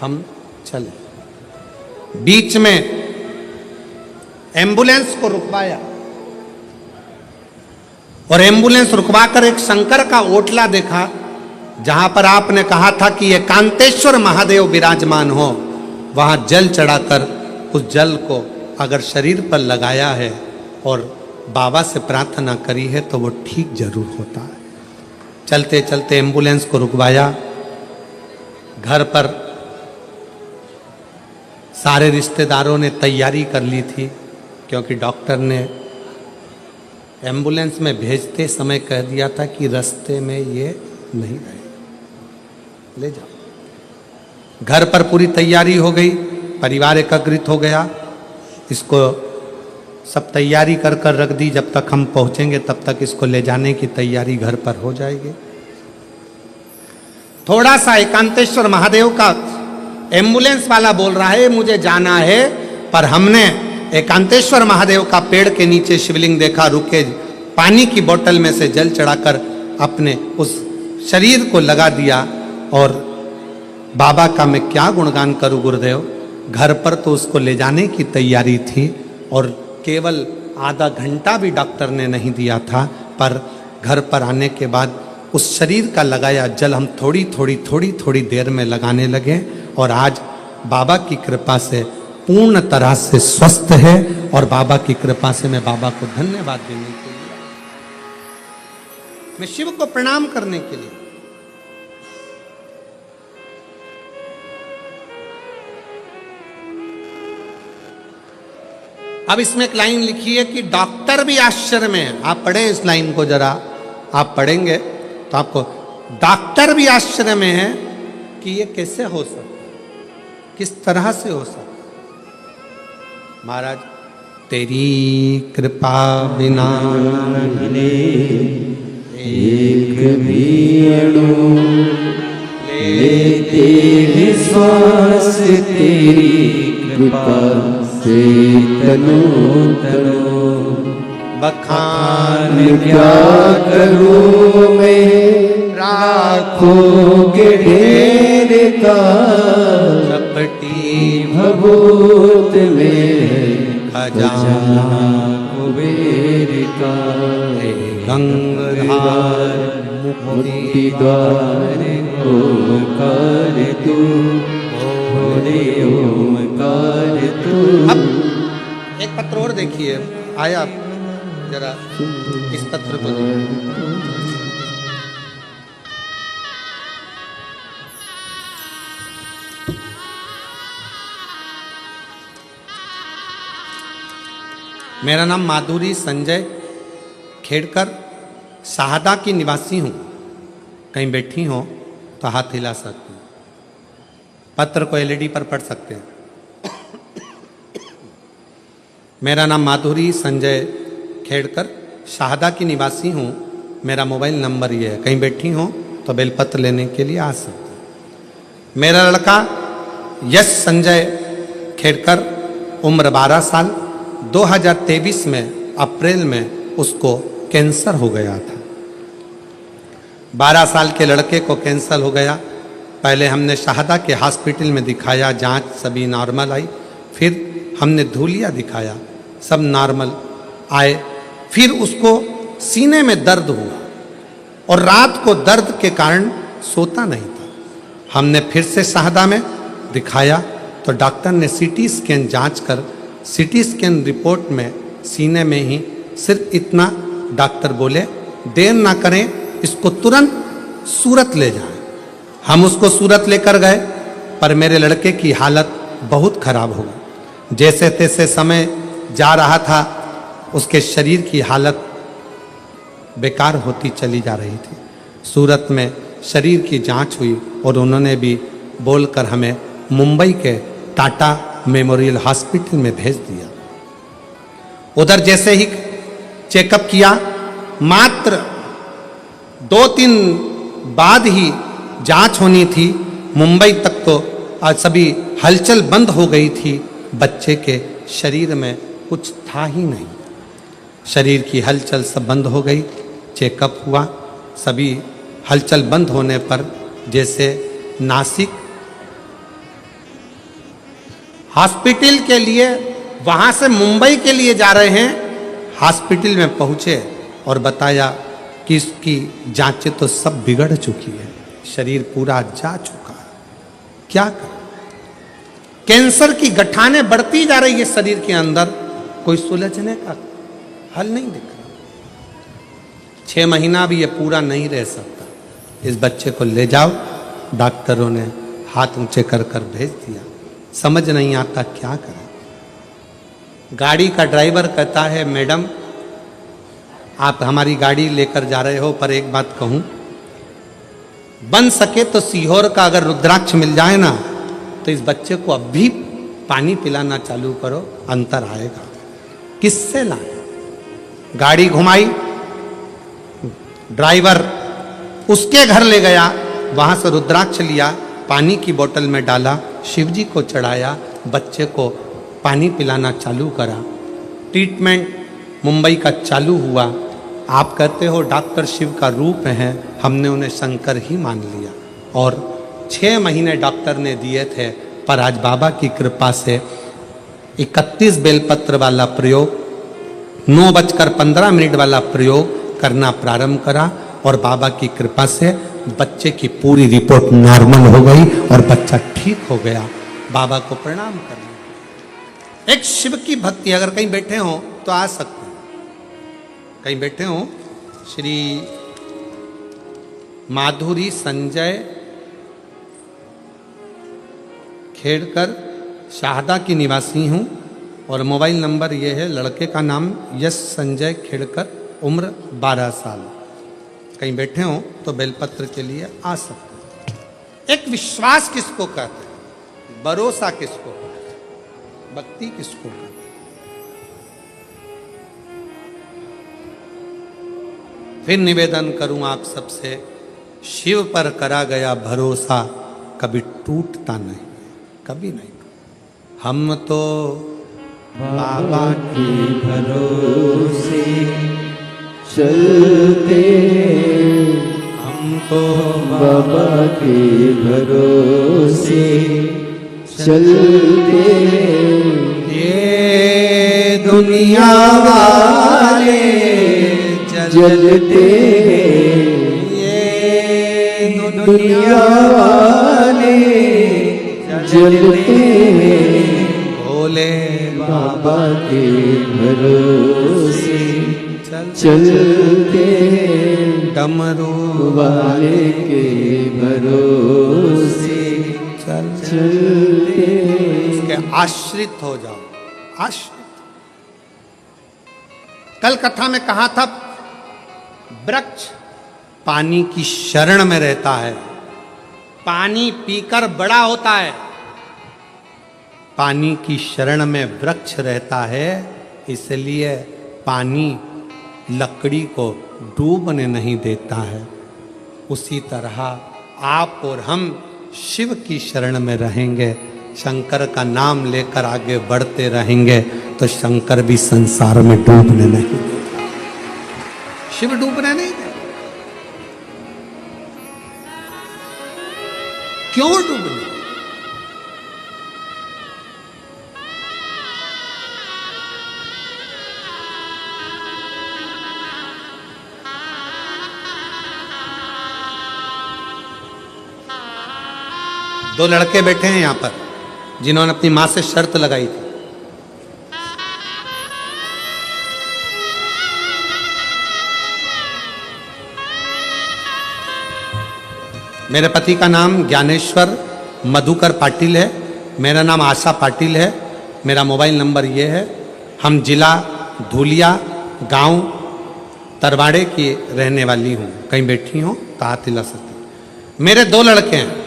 हम चले। बीच में एम्बुलेंस को रुकवाया और एम्बुलेंस रुकवाकर एक शंकर का ओटला देखा, जहां पर आपने कहा था कि एकांतेश्वर महादेव विराजमान हो। वहां जल चढ़ाकर उस जल को अगर शरीर पर लगाया है और बाबा से प्रार्थना करी है तो वो ठीक जरूर होता है। चलते चलते एम्बुलेंस को रुकवाया। घर पर सारे रिश्तेदारों ने तैयारी कर ली थी, क्योंकि डॉक्टर ने एम्बुलेंस में भेजते समय कह दिया था कि रास्ते में ये नहीं रहे, ले जाओ। घर पर पूरी तैयारी हो गई, परिवार एकत्रित हो गया। इसको सब तैयारी कर कर रख दी। जब तक हम पहुंचेंगे तब तक इसको ले जाने की तैयारी घर पर हो जाएगी। थोड़ा सा एकांतेश्वर महादेव का एम्बुलेंस वाला बोल रहा है मुझे जाना है, पर हमने एकांतेश्वर महादेव का पेड़ के नीचे शिवलिंग देखा, रुके, पानी की बोतल में से जल चढ़ाकर अपने उस शरीर को लगा दिया। और बाबा का मैं क्या गुणगान करूं गुरुदेव। घर पर तो उसको ले जाने की तैयारी थी और केवल आधा घंटा भी डॉक्टर ने नहीं दिया था, पर घर पर आने के बाद उस शरीर का लगाया जल हम थोड़ी देर में लगाने लगे। और आज बाबा की कृपा से पूर्ण तरह से स्वस्थ है। और बाबा की कृपा से मैं बाबा को धन्यवाद देने के लिए, मैं शिव को प्रणाम करने के लिए, अब इसमें एक लाइन लिखी है कि डॉक्टर भी आश्चर्य में है। आप पढ़ें इस लाइन को जरा, आप पढ़ेंगे तो आपको, डॉक्टर भी आश्चर्य में है कि ये कैसे हो सकता, किस तरह से हो सकता। महाराज, तेरी कृपा बिना एक भी अणु लेते हैं श्वास तेरी कृपा से तनो तनो। बखान क्या करूं मैं राखोगे ढेर का, चपटी भभूत में खजाना कुबेर का। गंगाधार मुक्ति द्वार ओंकार तू, भोले ओंकार तू। अब एक पत्र और देखिए, आया जरा इस पत्र को देखिए। मेरा नाम माधुरी संजय खेड़कर शाहदा की निवासी हूँ। कहीं बैठी हो तो हाथ हिला सकती हूँ। पत्र को एलईडी पर पढ़ सकते हैं। मेरा नाम माधुरी संजय खेड़कर शाहदा की निवासी हूँ। मेरा मोबाइल नंबर ये है। कहीं बैठी हो तो बेलपत्र लेने के लिए आ सकते हैं। मेरा लड़का यश संजय खेड़कर, उम्र 12 साल, 2023 में अप्रैल में उसको कैंसर हो गया था। 12 साल के लड़के को कैंसर हो गया। पहले हमने शाहदा के हॉस्पिटल में दिखाया, जांच सभी नॉर्मल आई। फिर हमने धूलिया दिखाया, सब नॉर्मल आए। फिर उसको सीने में दर्द हुआ और रात को दर्द के कारण सोता नहीं था। हमने फिर से शाहदा में दिखाया तो डॉक्टर ने सीटी स्कैन जांच कर, सीटी स्कैन रिपोर्ट में सीने में ही सिर्फ इतना, डॉक्टर बोले देर ना करें, इसको तुरंत सूरत ले जाएं। हम उसको सूरत लेकर गए, पर मेरे लड़के की हालत बहुत खराब हो गई। जैसे तैसे समय जा रहा था, उसके शरीर की हालत बेकार होती चली जा रही थी। सूरत में शरीर की जांच हुई और उन्होंने भी बोलकर हमें मुंबई के टाटा मेमोरियल हॉस्पिटल में भेज दिया। उधर जैसे ही चेकअप किया, मात्र 2-3 बाद ही जांच होनी थी। मुंबई तक तो आज सभी हलचल बंद हो गई थी। बच्चे के शरीर में कुछ था ही नहीं। शरीर की हलचल सब बंद हो गई। चेकअप हुआ, सभी हलचल बंद होने पर जैसे नासिक हॉस्पिटल के लिए, वहाँ से मुंबई के लिए जा रहे हैं, हॉस्पिटल में पहुँचे और बताया कि इसकी जांचें तो सब बिगड़ चुकी है, शरीर पूरा जा चुका है, क्या करें। कैंसर की गठाने बढ़ती जा रही है शरीर के अंदर, कोई सुलझने का हल नहीं दिख रहा। 6 महीना भी ये पूरा नहीं रह सकता। इस बच्चे को ले जाओ, डॉक्टरों ने हाथ ऊंचे कर कर भेज दिया। समझ नहीं आता क्या करें। गाड़ी का ड्राइवर कहता है, मैडम आप हमारी गाड़ी लेकर जा रहे हो, पर एक बात कहूं, बन सके तो सीहोर का अगर रुद्राक्ष मिल जाए ना, तो इस बच्चे को अभी पानी पिलाना चालू करो, अंतर आएगा। किससे लाए? गाड़ी घुमाई, ड्राइवर उसके घर ले गया, वहां से रुद्राक्ष लिया, पानी की बोतल में डाला, शिवजी को चढ़ाया, बच्चे को पानी पिलाना चालू करा। ट्रीटमेंट मुंबई का चालू हुआ। आप कहते हो डॉक्टर शिव का रूप है, हमने उन्हें शंकर ही मान लिया। और 6 महीने डॉक्टर ने दिए थे, पर आज बाबा की कृपा से 31 बेलपत्र वाला प्रयोग, 9:15 वाला प्रयोग करना प्रारंभ करा और बाबा की कृपा से बच्चे की पूरी रिपोर्ट नॉर्मल हो गई और बच्चा ठीक हो गया। बाबा को प्रणाम करना। एक शिव की भक्ति, अगर कहीं बैठे हो तो आ सकते हैं। कहीं बैठे हो, श्री माधुरी संजय खेड़कर शाहदा की निवासी हूँ और मोबाइल नंबर ये है, लड़के का नाम यश संजय खेड़कर, उम्र 12 साल। कहीं बैठे हो तो बेलपत्र के लिए आ सकते हैं। एक विश्वास किसको कहते हैं, भरोसा किसको कहते हैं, भक्ति किसको कहते हैं? फिर निवेदन करूं आप सबसे, शिव पर करा गया भरोसा कभी टूटता नहीं, कभी नहीं। हम तो बाबा के भरोसे चलते, हम तो बाबा के भरोसे चलते, ये दुनिया वाले जलते, ये दुनिया वाले जलते, भोले बाबा के भरोसे चलते, डमरू वाले के भरोसे चलते। उसके आश्रित हो जाओ, आश्रित। कल कथा में कहा था, वृक्ष पानी की शरण में रहता है, पानी पीकर बड़ा होता है। पानी की शरण में वृक्ष रहता है, इसलिए पानी लकड़ी को डूबने नहीं देता है। उसी तरह आप और हम शिव की शरण में रहेंगे, शंकर का नाम लेकर आगे बढ़ते रहेंगे, तो शंकर भी संसार में डूबने नहीं देगा, शिव डूबने नहीं देगा। क्यों डूबने? दो लड़के बैठे हैं यहां पर जिन्होंने अपनी मां से शर्त लगाई थी। मेरे पति का नाम ज्ञानेश्वर मधुकर पाटिल है, मेरा नाम आशा पाटिल है, मेरा मोबाइल नंबर ये है। हम जिला धूलिया, गांव तरवाड़े की रहने वाली हूँ। कहीं बैठी हो तो हाथ हिला सकती। मेरे दो लड़के हैं,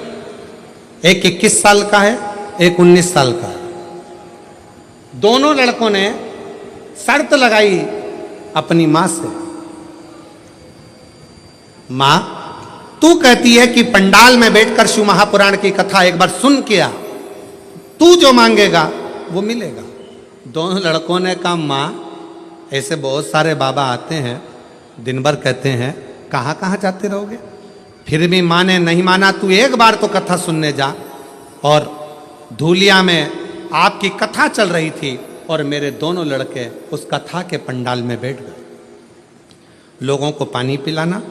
एक 21 साल का है, एक 19 साल का है। दोनों लड़कों ने शर्त लगाई अपनी मां से, मां तू कहती है कि पंडाल में बैठकर शिव महापुराण की कथा एक बार सुन के आ, तू जो मांगेगा वो मिलेगा। दोनों लड़कों ने कहा, मां ऐसे बहुत सारे बाबा आते हैं, दिन भर कहते हैं कहाँ कहाँ जाते रहोगे। फिर भी माँ ने नहीं माना, तू एक बार तो कथा सुनने जा। और धूलिया में आपकी कथा चल रही थी और मेरे दोनों लड़के उस कथा के पंडाल में बैठ गए। लोगों को पानी पिलाना,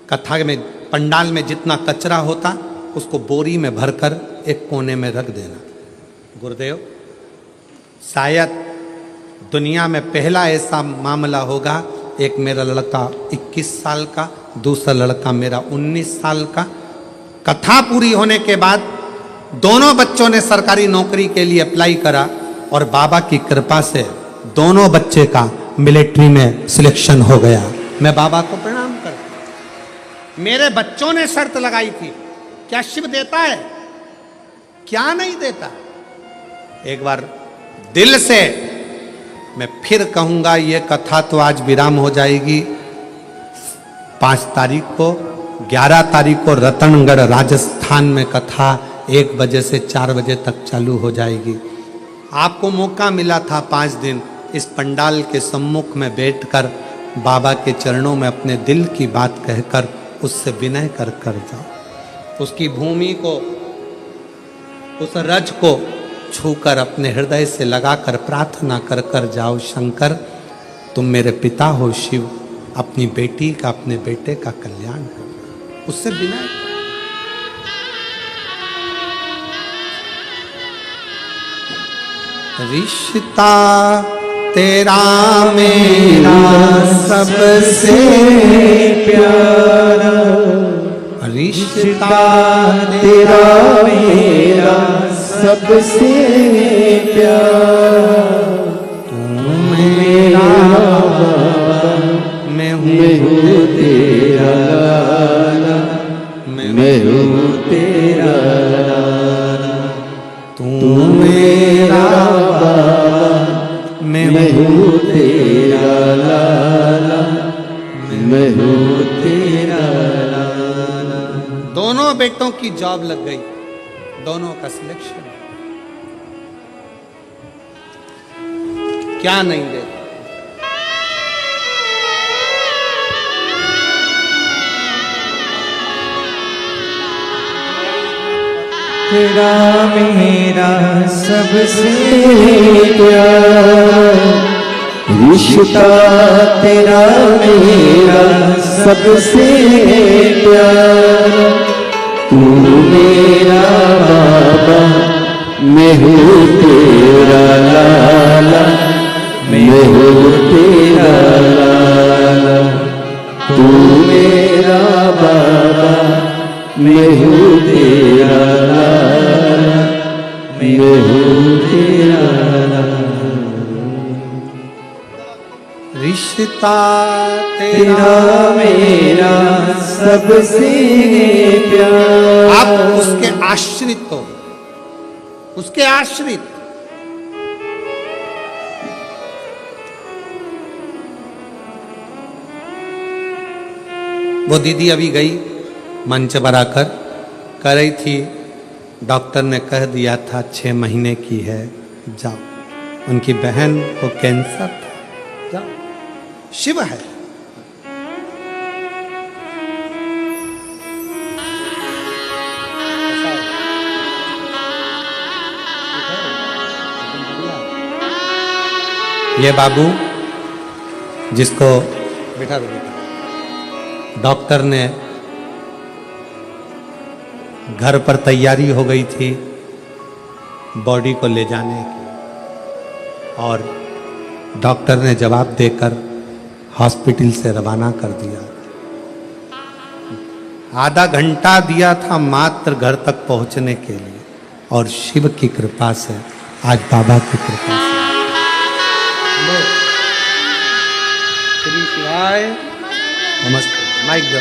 कथा में पंडाल में जितना कचरा होता उसको बोरी में भरकर एक कोने में रख देना। गुरुदेव, शायद दुनिया में पहला ऐसा मामला होगा, एक मेरा लड़का 21 साल का, दूसरा लड़का मेरा 19 साल का। कथा पूरी होने के बाद दोनों बच्चों ने सरकारी नौकरी के लिए अप्लाई करा और बाबा की कृपा से दोनों बच्चे का मिलिट्री में सिलेक्शन हो गया। मैं बाबा को प्रणाम करता हूं। मेरे बच्चों ने शर्त लगाई थी, क्या शिव देता है? क्या नहीं देता? एक बार दिल से मैं फिर कहूंगा, ये कथा तो आज विराम हो जाएगी। 5 तारीख को, 11 तारीख को रतनगढ़ राजस्थान में कथा 1 बजे से 4 बजे तक चालू हो जाएगी। आपको मौका मिला था 5 दिन इस पंडाल के सम्मुख में बैठकर बाबा के चरणों में अपने दिल की बात कहकर उससे विनय कर जाओ। उसकी भूमि को, उस रज को छूकर अपने हृदय से लगाकर प्रार्थना कर कर जाओ, शंकर तुम मेरे पिता हो शिव, अपनी बेटी का, अपने बेटे का कल्याण कर। उससे विनय। रिश्ता तेरा मेरा सबसे प्यारा, रिश्ता तेरा मेरा सबसे प्यारा, मेरा बाबा, मैं हूँ तेरा लाला, मैं हूँ तेरा लाला। तू मेरा बाबा, मैं मैं हूँ हूँ तेरा लाला, मैं हूँ तेरा लाला। दोनों बेटों की जॉब लग गई, दोनों का सिलेक्शन। क्या नहीं दे तेरा मेरा सबसे प्यारा रिश्ता, तेरा मेरा सबसे प्यारा। तू मेरा बाबा, मैं हूँ तेरा लाला, मैं हूँ तेरा लाला। तू मेरा बाबा, मैं हूँ तेरा लाला, मैं हूँ तेरा लाला। रिश्ता तेरा तेरा मेरा सबसे प्यारा। आप उसके आश्रित हो, उसके आश्रित। वो दीदी अभी गई मंच पर आकर कह रही थी, डॉक्टर ने कह दिया था 6 महीने की है, जाओ। उनकी बहन को कैंसर था, जाओ। शिव है। ये बाबू जिसको बिठा दो, डॉक्टर ने घर पर तैयारी हो गई थी बॉडी को ले जाने की, और डॉक्टर ने जवाब देकर हॉस्पिटल से रवाना कर दिया। आधा घंटा दिया था मात्र घर तक पहुंचने के लिए, और शिव की कृपा से, आज बाबा की कृपा से। श्री शिवाय नमस्ते। माइक दो।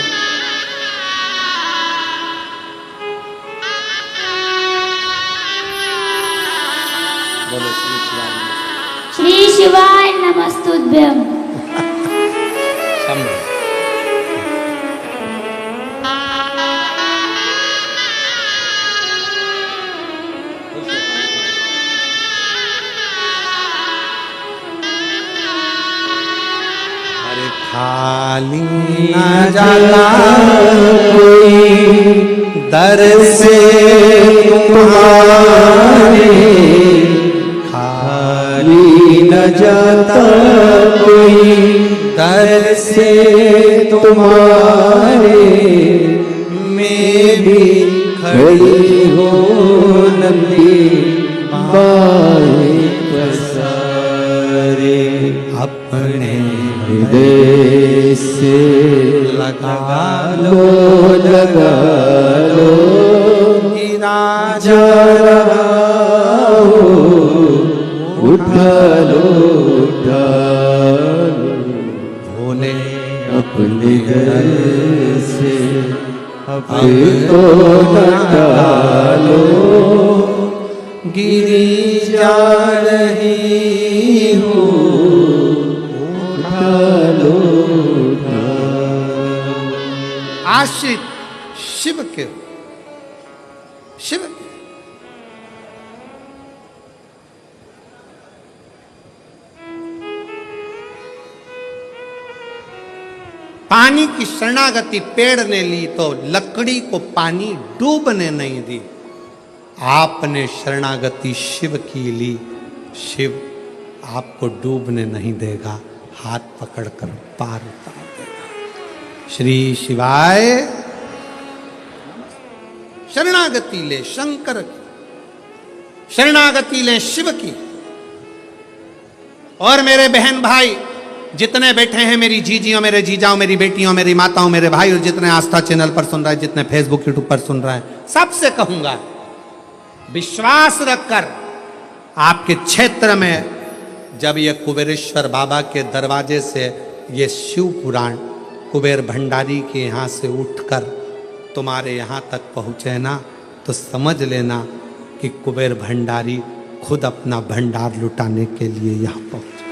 बोलो श्री शिवाय नमस्ते। श्री शिवाय नमस्तुभ्यं। शंभो। अरे खाली न जाता कोई दर से तुम्हारे, खाली न जाता कोई दर से तुम्हारे। में भी खड़ी हो नंदी बाएं पसारे, अपने हृदय से लगा लगा लो, गिरा जा रहा हो, उठा लो, उठा लो। भोले अपने घर से अब तो हटा लो, गिरी जा रही हूँ। उठा लो, उठा। आश्रित शिव के, शिव के। पानी की शरणागति पेड़ ने ली तो लकड़ी को पानी डूबने नहीं दी। आपने शरणागति शिव की ली, शिव आपको डूबने नहीं देगा, हाथ पकड़कर पार उतार देगा। श्री शिवाय। शरणागति ले शंकर की, शरणागति ले शिव की। और मेरे बहन भाई जितने बैठे हैं, मेरी जीजियों, मेरे जीजाओं, मेरी बेटियों, मेरी माताओं, मेरे भाई, और जितने आस्था चैनल पर सुन रहे हैं, जितने फेसबुक यूट्यूब पर सुन रहे हैं, सबसे कहूंगा, विश्वास रखकर आपके क्षेत्र में जब ये कुबेरेश्वर बाबा के दरवाजे से ये शिव पुराण कुबेर भंडारी के यहाँ से उठकर तुम्हारे यहाँ तक पहुँचे ना, तो समझ लेना कि कुबेर भंडारी खुद अपना भंडार लुटाने के लिए यहाँ पहुँचे,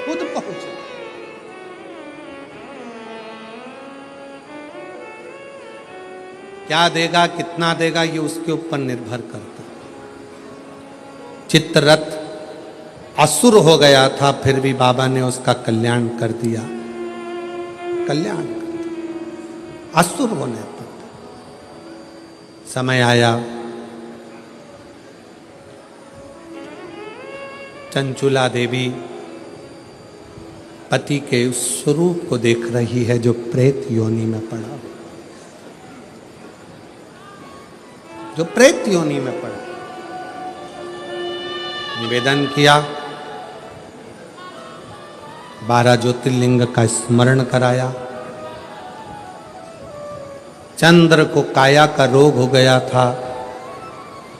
खुद पहुँचे। क्या देगा कितना देगा ये उसके ऊपर निर्भर करता। चित्ररथ असुर हो गया था, फिर भी बाबा ने उसका कल्याण कर दिया, कल्याण कर दिया। असुर होने पर समय आया, चंचुला देवी पति के उस स्वरूप को देख रही है जो प्रेत योनि में पड़ा, जो प्रेत योनि में पड़ा। निवेदन किया, 12 ज्योतिर्लिंग का स्मरण कराया। चंद्र को काया का रोग हो गया था,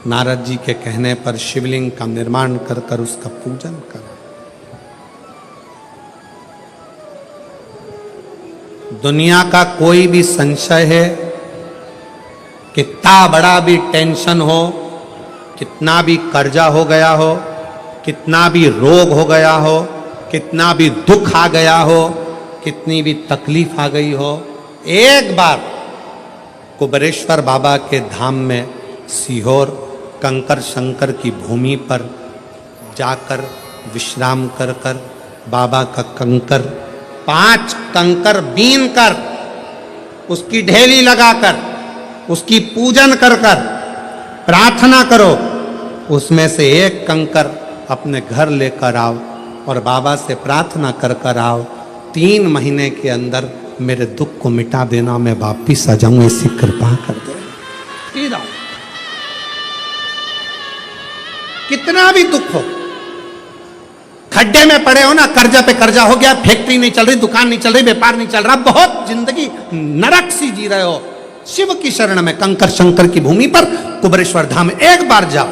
नारद जी के कहने पर शिवलिंग का निर्माण कर कर उसका पूजन करा। दुनिया का कोई भी संशय है, कितना बड़ा भी टेंशन हो, कितना भी कर्जा हो गया हो, कितना भी रोग हो गया हो, कितना भी दुख आ गया हो, कितनी भी तकलीफ आ गई हो, एक बार कुबेरेश्वर बाबा के धाम में सीहोर कंकर शंकर की भूमि पर जाकर विश्राम कर कर बाबा का कंकर 5 कंकर बीन कर उसकी ढेली लगाकर उसकी पूजन कर कर प्रार्थना करो, उसमें से एक कंकर अपने घर लेकर आओ और बाबा से प्रार्थना कर कर आओ, 3 महीने के अंदर मेरे दुख को मिटा देना, मैं वापिस आ जाऊं, ऐसी कृपा कर दे। फिर आओ, कितना भी दुख हो, खड्डे में पड़े हो ना, कर्जा पे कर्जा हो गया, फैक्ट्री नहीं चल रही, दुकान नहीं चल रही, व्यापार नहीं चल रहा, बहुत जिंदगी नरक सी जी रहे हो, शिव की शरण में कंकर शंकर की भूमि पर कुबेरेश्वर धाम एक बार जाओ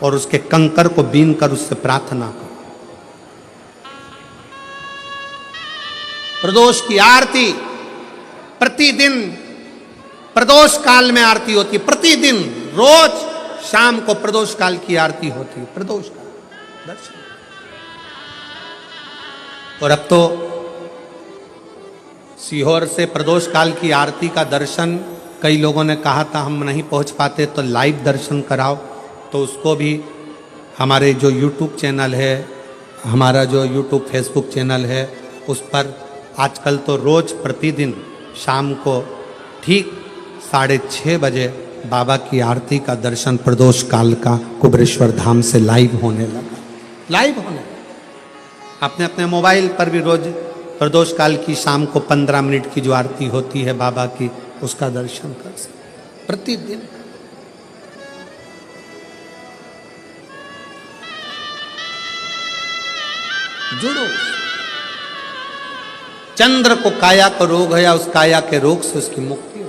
और उसके कंकर को बीन कर उससे प्रार्थना करो। प्रदोष की आरती प्रतिदिन, प्रदोष काल में आरती होती है, प्रतिदिन रोज शाम को प्रदोष काल की आरती होती है, प्रदोष काल दर्शन। और अब तो सीहोर से प्रदोष काल की आरती का दर्शन कई लोगों ने कहा था हम नहीं पहुंच पाते तो लाइव दर्शन कराओ, तो उसको भी हमारे जो YouTube चैनल है, हमारा जो YouTube फेसबुक चैनल है, उस पर आजकल तो रोज प्रतिदिन शाम को ठीक 6:30 बजे बाबा की आरती का दर्शन प्रदोष काल का कुबेरेश्वर धाम से लाइव होने लगा, लाइव होने। अपने अपने मोबाइल पर भी रोज प्रदोष काल की शाम को 15 मिनट की जो आरती होती है बाबा की, उसका दर्शन कर सकते प्रतिदिन। जुड़ो। चंद्र को काया का रोग है या उस काया के रोग से उसकी मुक्ति हो।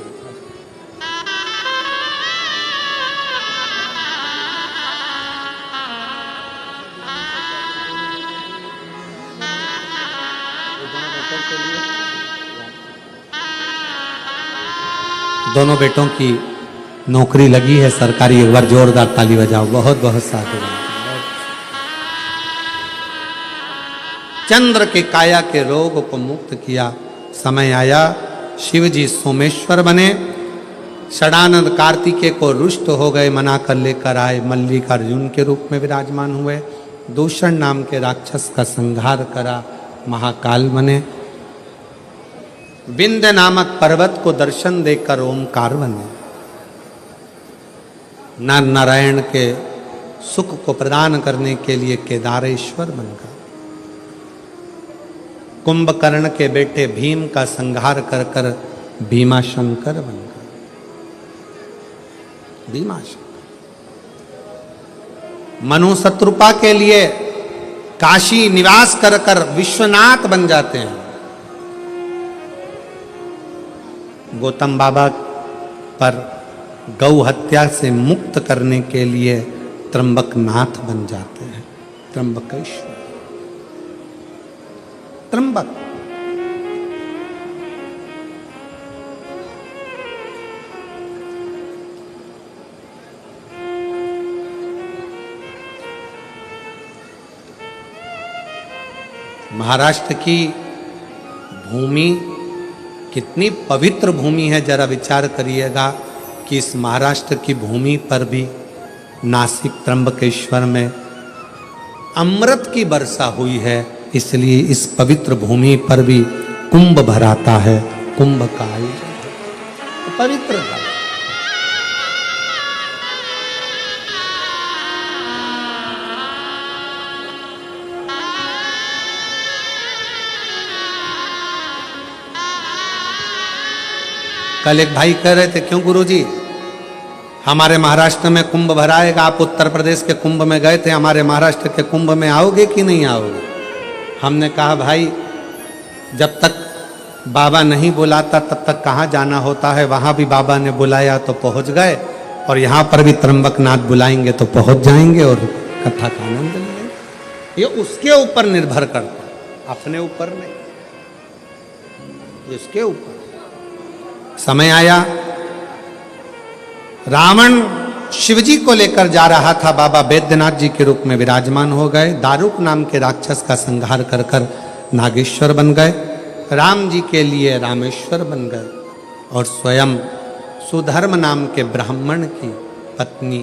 दोनों बेटों की नौकरी लगी है सरकारी, एक बार जोरदार ताली बजाओ, बहुत बहुत साधु। चंद्र के काया के रोग को मुक्त किया। समय आया शिव जी सोमेश्वर बने, षडानंद कार्तिकेय को रुष्ट हो गए, मना कर लेकर आए, मल्लिकार्जुन के रूप में विराजमान हुए, दूषण नाम के राक्षस का संहार करा, महाकाल बने, विंध्य नामक पर्वत को दर्शन देकर ओमकार बने, नर नारायण के सुख को प्रदान करने के लिए केदारेश्वर बन गए, कुंभकर्ण के बेटे भीम का संहार कर कर भीमाशंकर बन गए, भीमाशंकर। मनु शत्रुपा के लिए काशी निवास कर कर विश्वनाथ बन जाते हैं। गौतम बाबा पर गौ हत्या से मुक्त करने के लिए त्र्यंबकनाथ बन जाते हैं, त्र्यंबकेश्वर, त्र्यंबक। महाराष्ट्र की भूमि कितनी पवित्र भूमि है, जरा विचार करिएगा कि इस महाराष्ट्र की भूमि पर भी नासिक त्र्यंबकेश्वर में अमृत की वर्षा हुई है, इसलिए इस पवित्र भूमि पर भी कुंभ भराता है, कुंभ का आयोजन पवित्र है। कल एक भाई कह रहे थे, क्यों गुरुजी हमारे महाराष्ट्र में कुंभ भराएगा, आप उत्तर प्रदेश के कुंभ में गए थे, हमारे महाराष्ट्र के कुंभ में आओगे कि नहीं आओगे? हमने कहा भाई जब तक बाबा नहीं बुलाता तब तक कहाँ जाना होता है, वहाँ भी बाबा ने बुलाया तो पहुँच गए, और यहाँ पर भी त्र्यंबकनाथ बुलाएंगे तो पहुँच जाएंगे और कथा का आनंद लेंगे। ये उसके ऊपर निर्भर करता है, अपने ऊपर नहीं, इसके ऊपर। समय आया, रावण शिवजी को लेकर जा रहा था, बाबा बैद्यनाथ जी के रूप में विराजमान हो गए, दारुक नाम के राक्षस का संहार कर कर नागेश्वर बन गए, राम जी के लिए रामेश्वर बन गए, और स्वयं सुधर्म नाम के ब्राह्मण की पत्नी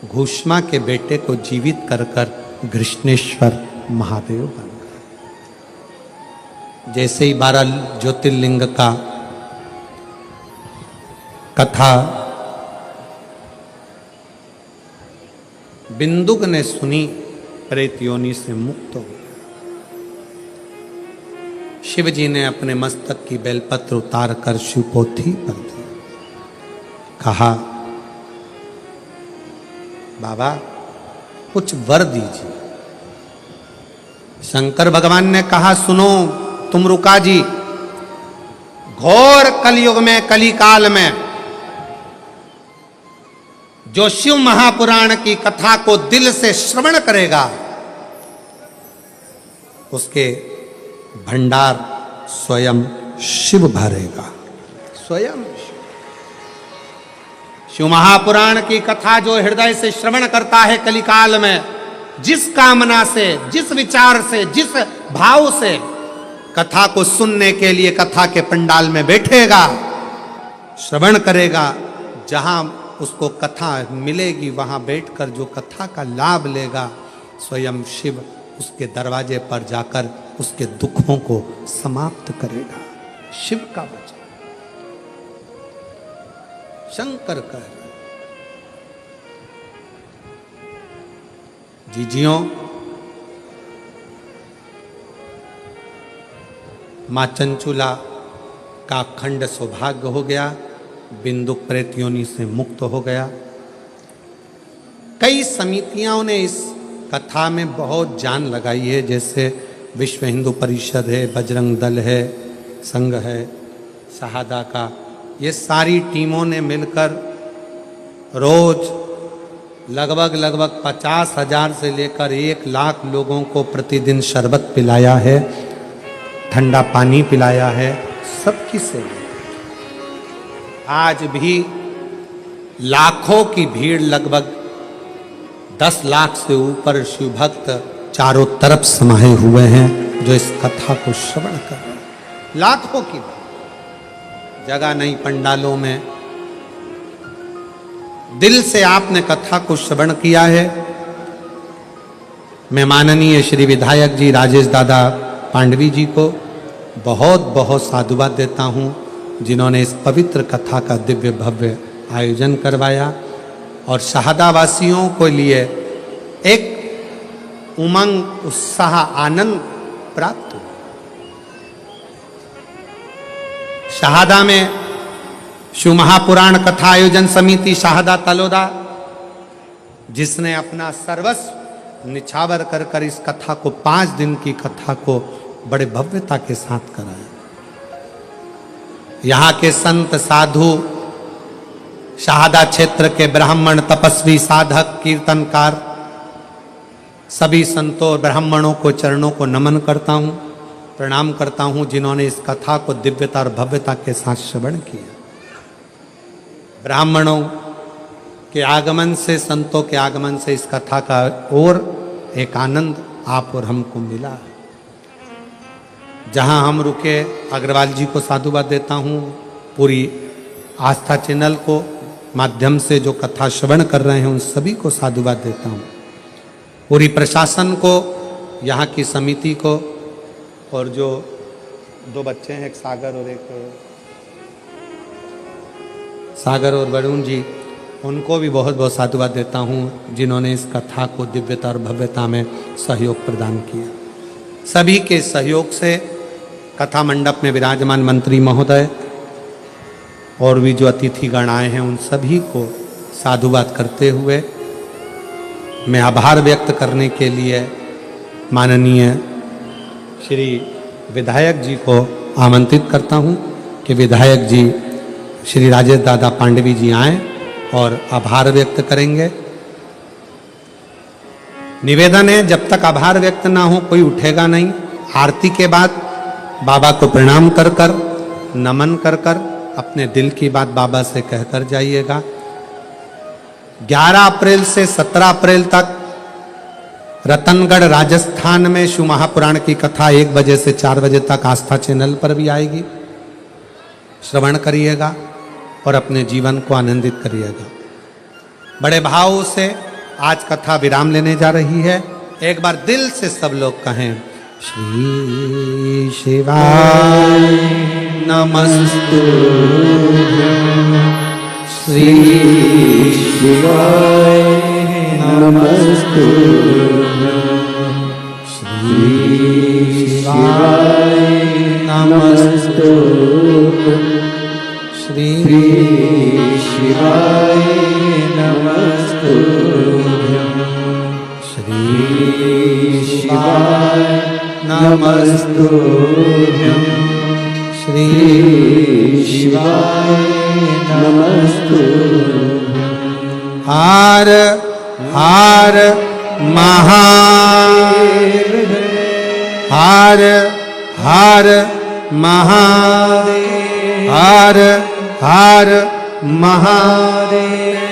घूष्मा के बेटे को जीवित कर कर घृष्णेश्वर महादेव बन गए। जैसे ही 12 ज्योतिर्लिंग का कथा बिंदुक ने सुनी, प्रेत योनि से मुक्त हो गया। शिव जी ने अपने मस्तक की बेलपत्र उतार कर शिवपोथी पर दी, कहा बाबा कुछ वर दीजिए। शंकर भगवान ने कहा सुनो तुम रुका जी, घोर कलयुग में, कली काल में जो शिव महापुराण की कथा को दिल से श्रवण करेगा उसके भंडार स्वयं शिव भरेगा, स्वयं शिव महापुराण की कथा जो हृदय से श्रवण करता है कलिकाल में, जिस कामना से, जिस विचार से, जिस भाव से कथा को सुनने के लिए कथा के पंडाल में बैठेगा, श्रवण करेगा, जहां उसको कथा मिलेगी वहां बैठकर जो कथा का लाभ लेगा, स्वयं शिव उसके दरवाजे पर जाकर उसके दुखों को समाप्त करेगा। शिव का वचन शंकर कह रहे। जीजियों, मां चंचुला का अखंड सौभाग्य हो गया, बिंदुक प्रेत योनि से मुक्त हो गया। कई समितियों ने इस कथा में बहुत जान लगाई है, जैसे विश्व हिंदू परिषद है, बजरंग दल है, संघ है, शहादा का, ये सारी टीमों ने मिलकर रोज लगभग 50,000 से लेकर 1 लाख लोगों को प्रतिदिन शरबत पिलाया है, ठंडा पानी पिलाया है, सबकी सेवा। आज भी लाखों की भीड़, लगभग 10 लाख से ऊपर शिव भक्त चारों तरफ समाये हुए हैं जो इस कथा को श्रवण कर रहे हैं। लाखों की जगह नहीं पंडालों में, दिल से आपने कथा को श्रवण किया है। मैं माननीय श्री विधायक जी राजेश दादा पांडवी जी को बहुत बहुत साधुवाद देता हूँ, जिन्होंने इस पवित्र कथा का दिव्य भव्य आयोजन करवाया और शहादावासियों को लिए एक उमंग, उत्साह, आनंद प्राप्त हुआ। शहादा में शिव महापुराण कथा आयोजन समिति शहादा तलोदा, जिसने अपना सर्वस्व निछावर कर कर इस कथा को 5 दिन की कथा को बड़े भव्यता के साथ कराया। यहाँ के संत साधु शहादा क्षेत्र के ब्राह्मण, तपस्वी, साधक, कीर्तनकार, सभी संतों और ब्राह्मणों को चरणों को नमन करता हूँ, प्रणाम करता हूँ, जिन्होंने इस कथा को दिव्यता और भव्यता के साथ श्रवण किया। ब्राह्मणों के आगमन से, संतों के आगमन से इस कथा का और एक आनंद आप और हमको मिला। जहाँ हम रुके, अग्रवाल जी को साधुवाद देता हूँ, पूरी आस्था चैनल को माध्यम से जो कथा श्रवण कर रहे हैं उन सभी को साधुवाद देता हूँ, पूरी प्रशासन को, यहाँ की समिति को, और जो दो बच्चे हैं, एक सागर और वरुण जी, उनको भी बहुत बहुत साधुवाद देता हूँ, जिन्होंने इस कथा को दिव्यता और भव्यता में सहयोग प्रदान किया। सभी के सहयोग से कथा मंडप में विराजमान मंत्री महोदय और भी जो अतिथिगण आए हैं उन सभी को साधुवाद करते हुए मैं आभार व्यक्त करने के लिए माननीय श्री विधायक जी को आमंत्रित करता हूं कि विधायक जी श्री राजेश दादा पांडवी जी आएं और आभार व्यक्त करेंगे। निवेदन है, जब तक आभार व्यक्त ना हो कोई उठेगा नहीं। आरती के बाद बाबा को प्रणाम कर कर, नमन कर कर, अपने दिल की बात बाबा से कहकर जाइएगा। 11 अप्रैल से 17 अप्रैल तक रतनगढ़ राजस्थान में शिव महापुराण की कथा 1 बजे से 4 बजे तक आस्था चैनल पर भी आएगी। श्रवण करिएगा और अपने जीवन को आनंदित करिएगा। बड़े भाव से आज कथा विराम लेने जा रही है। एक बार दिल से सब लोग कहें, श्री शिवाय नमस्तु, श्री शिवाय नमस्तु, श्री शिवाय नमस्तु, श्री शिवाय नमस्तु, श्री शिवाय नमस्तु, श्री शिवाय नमस्तु। हर हर महादेव, हर हर महादेव, हर हर महादेव।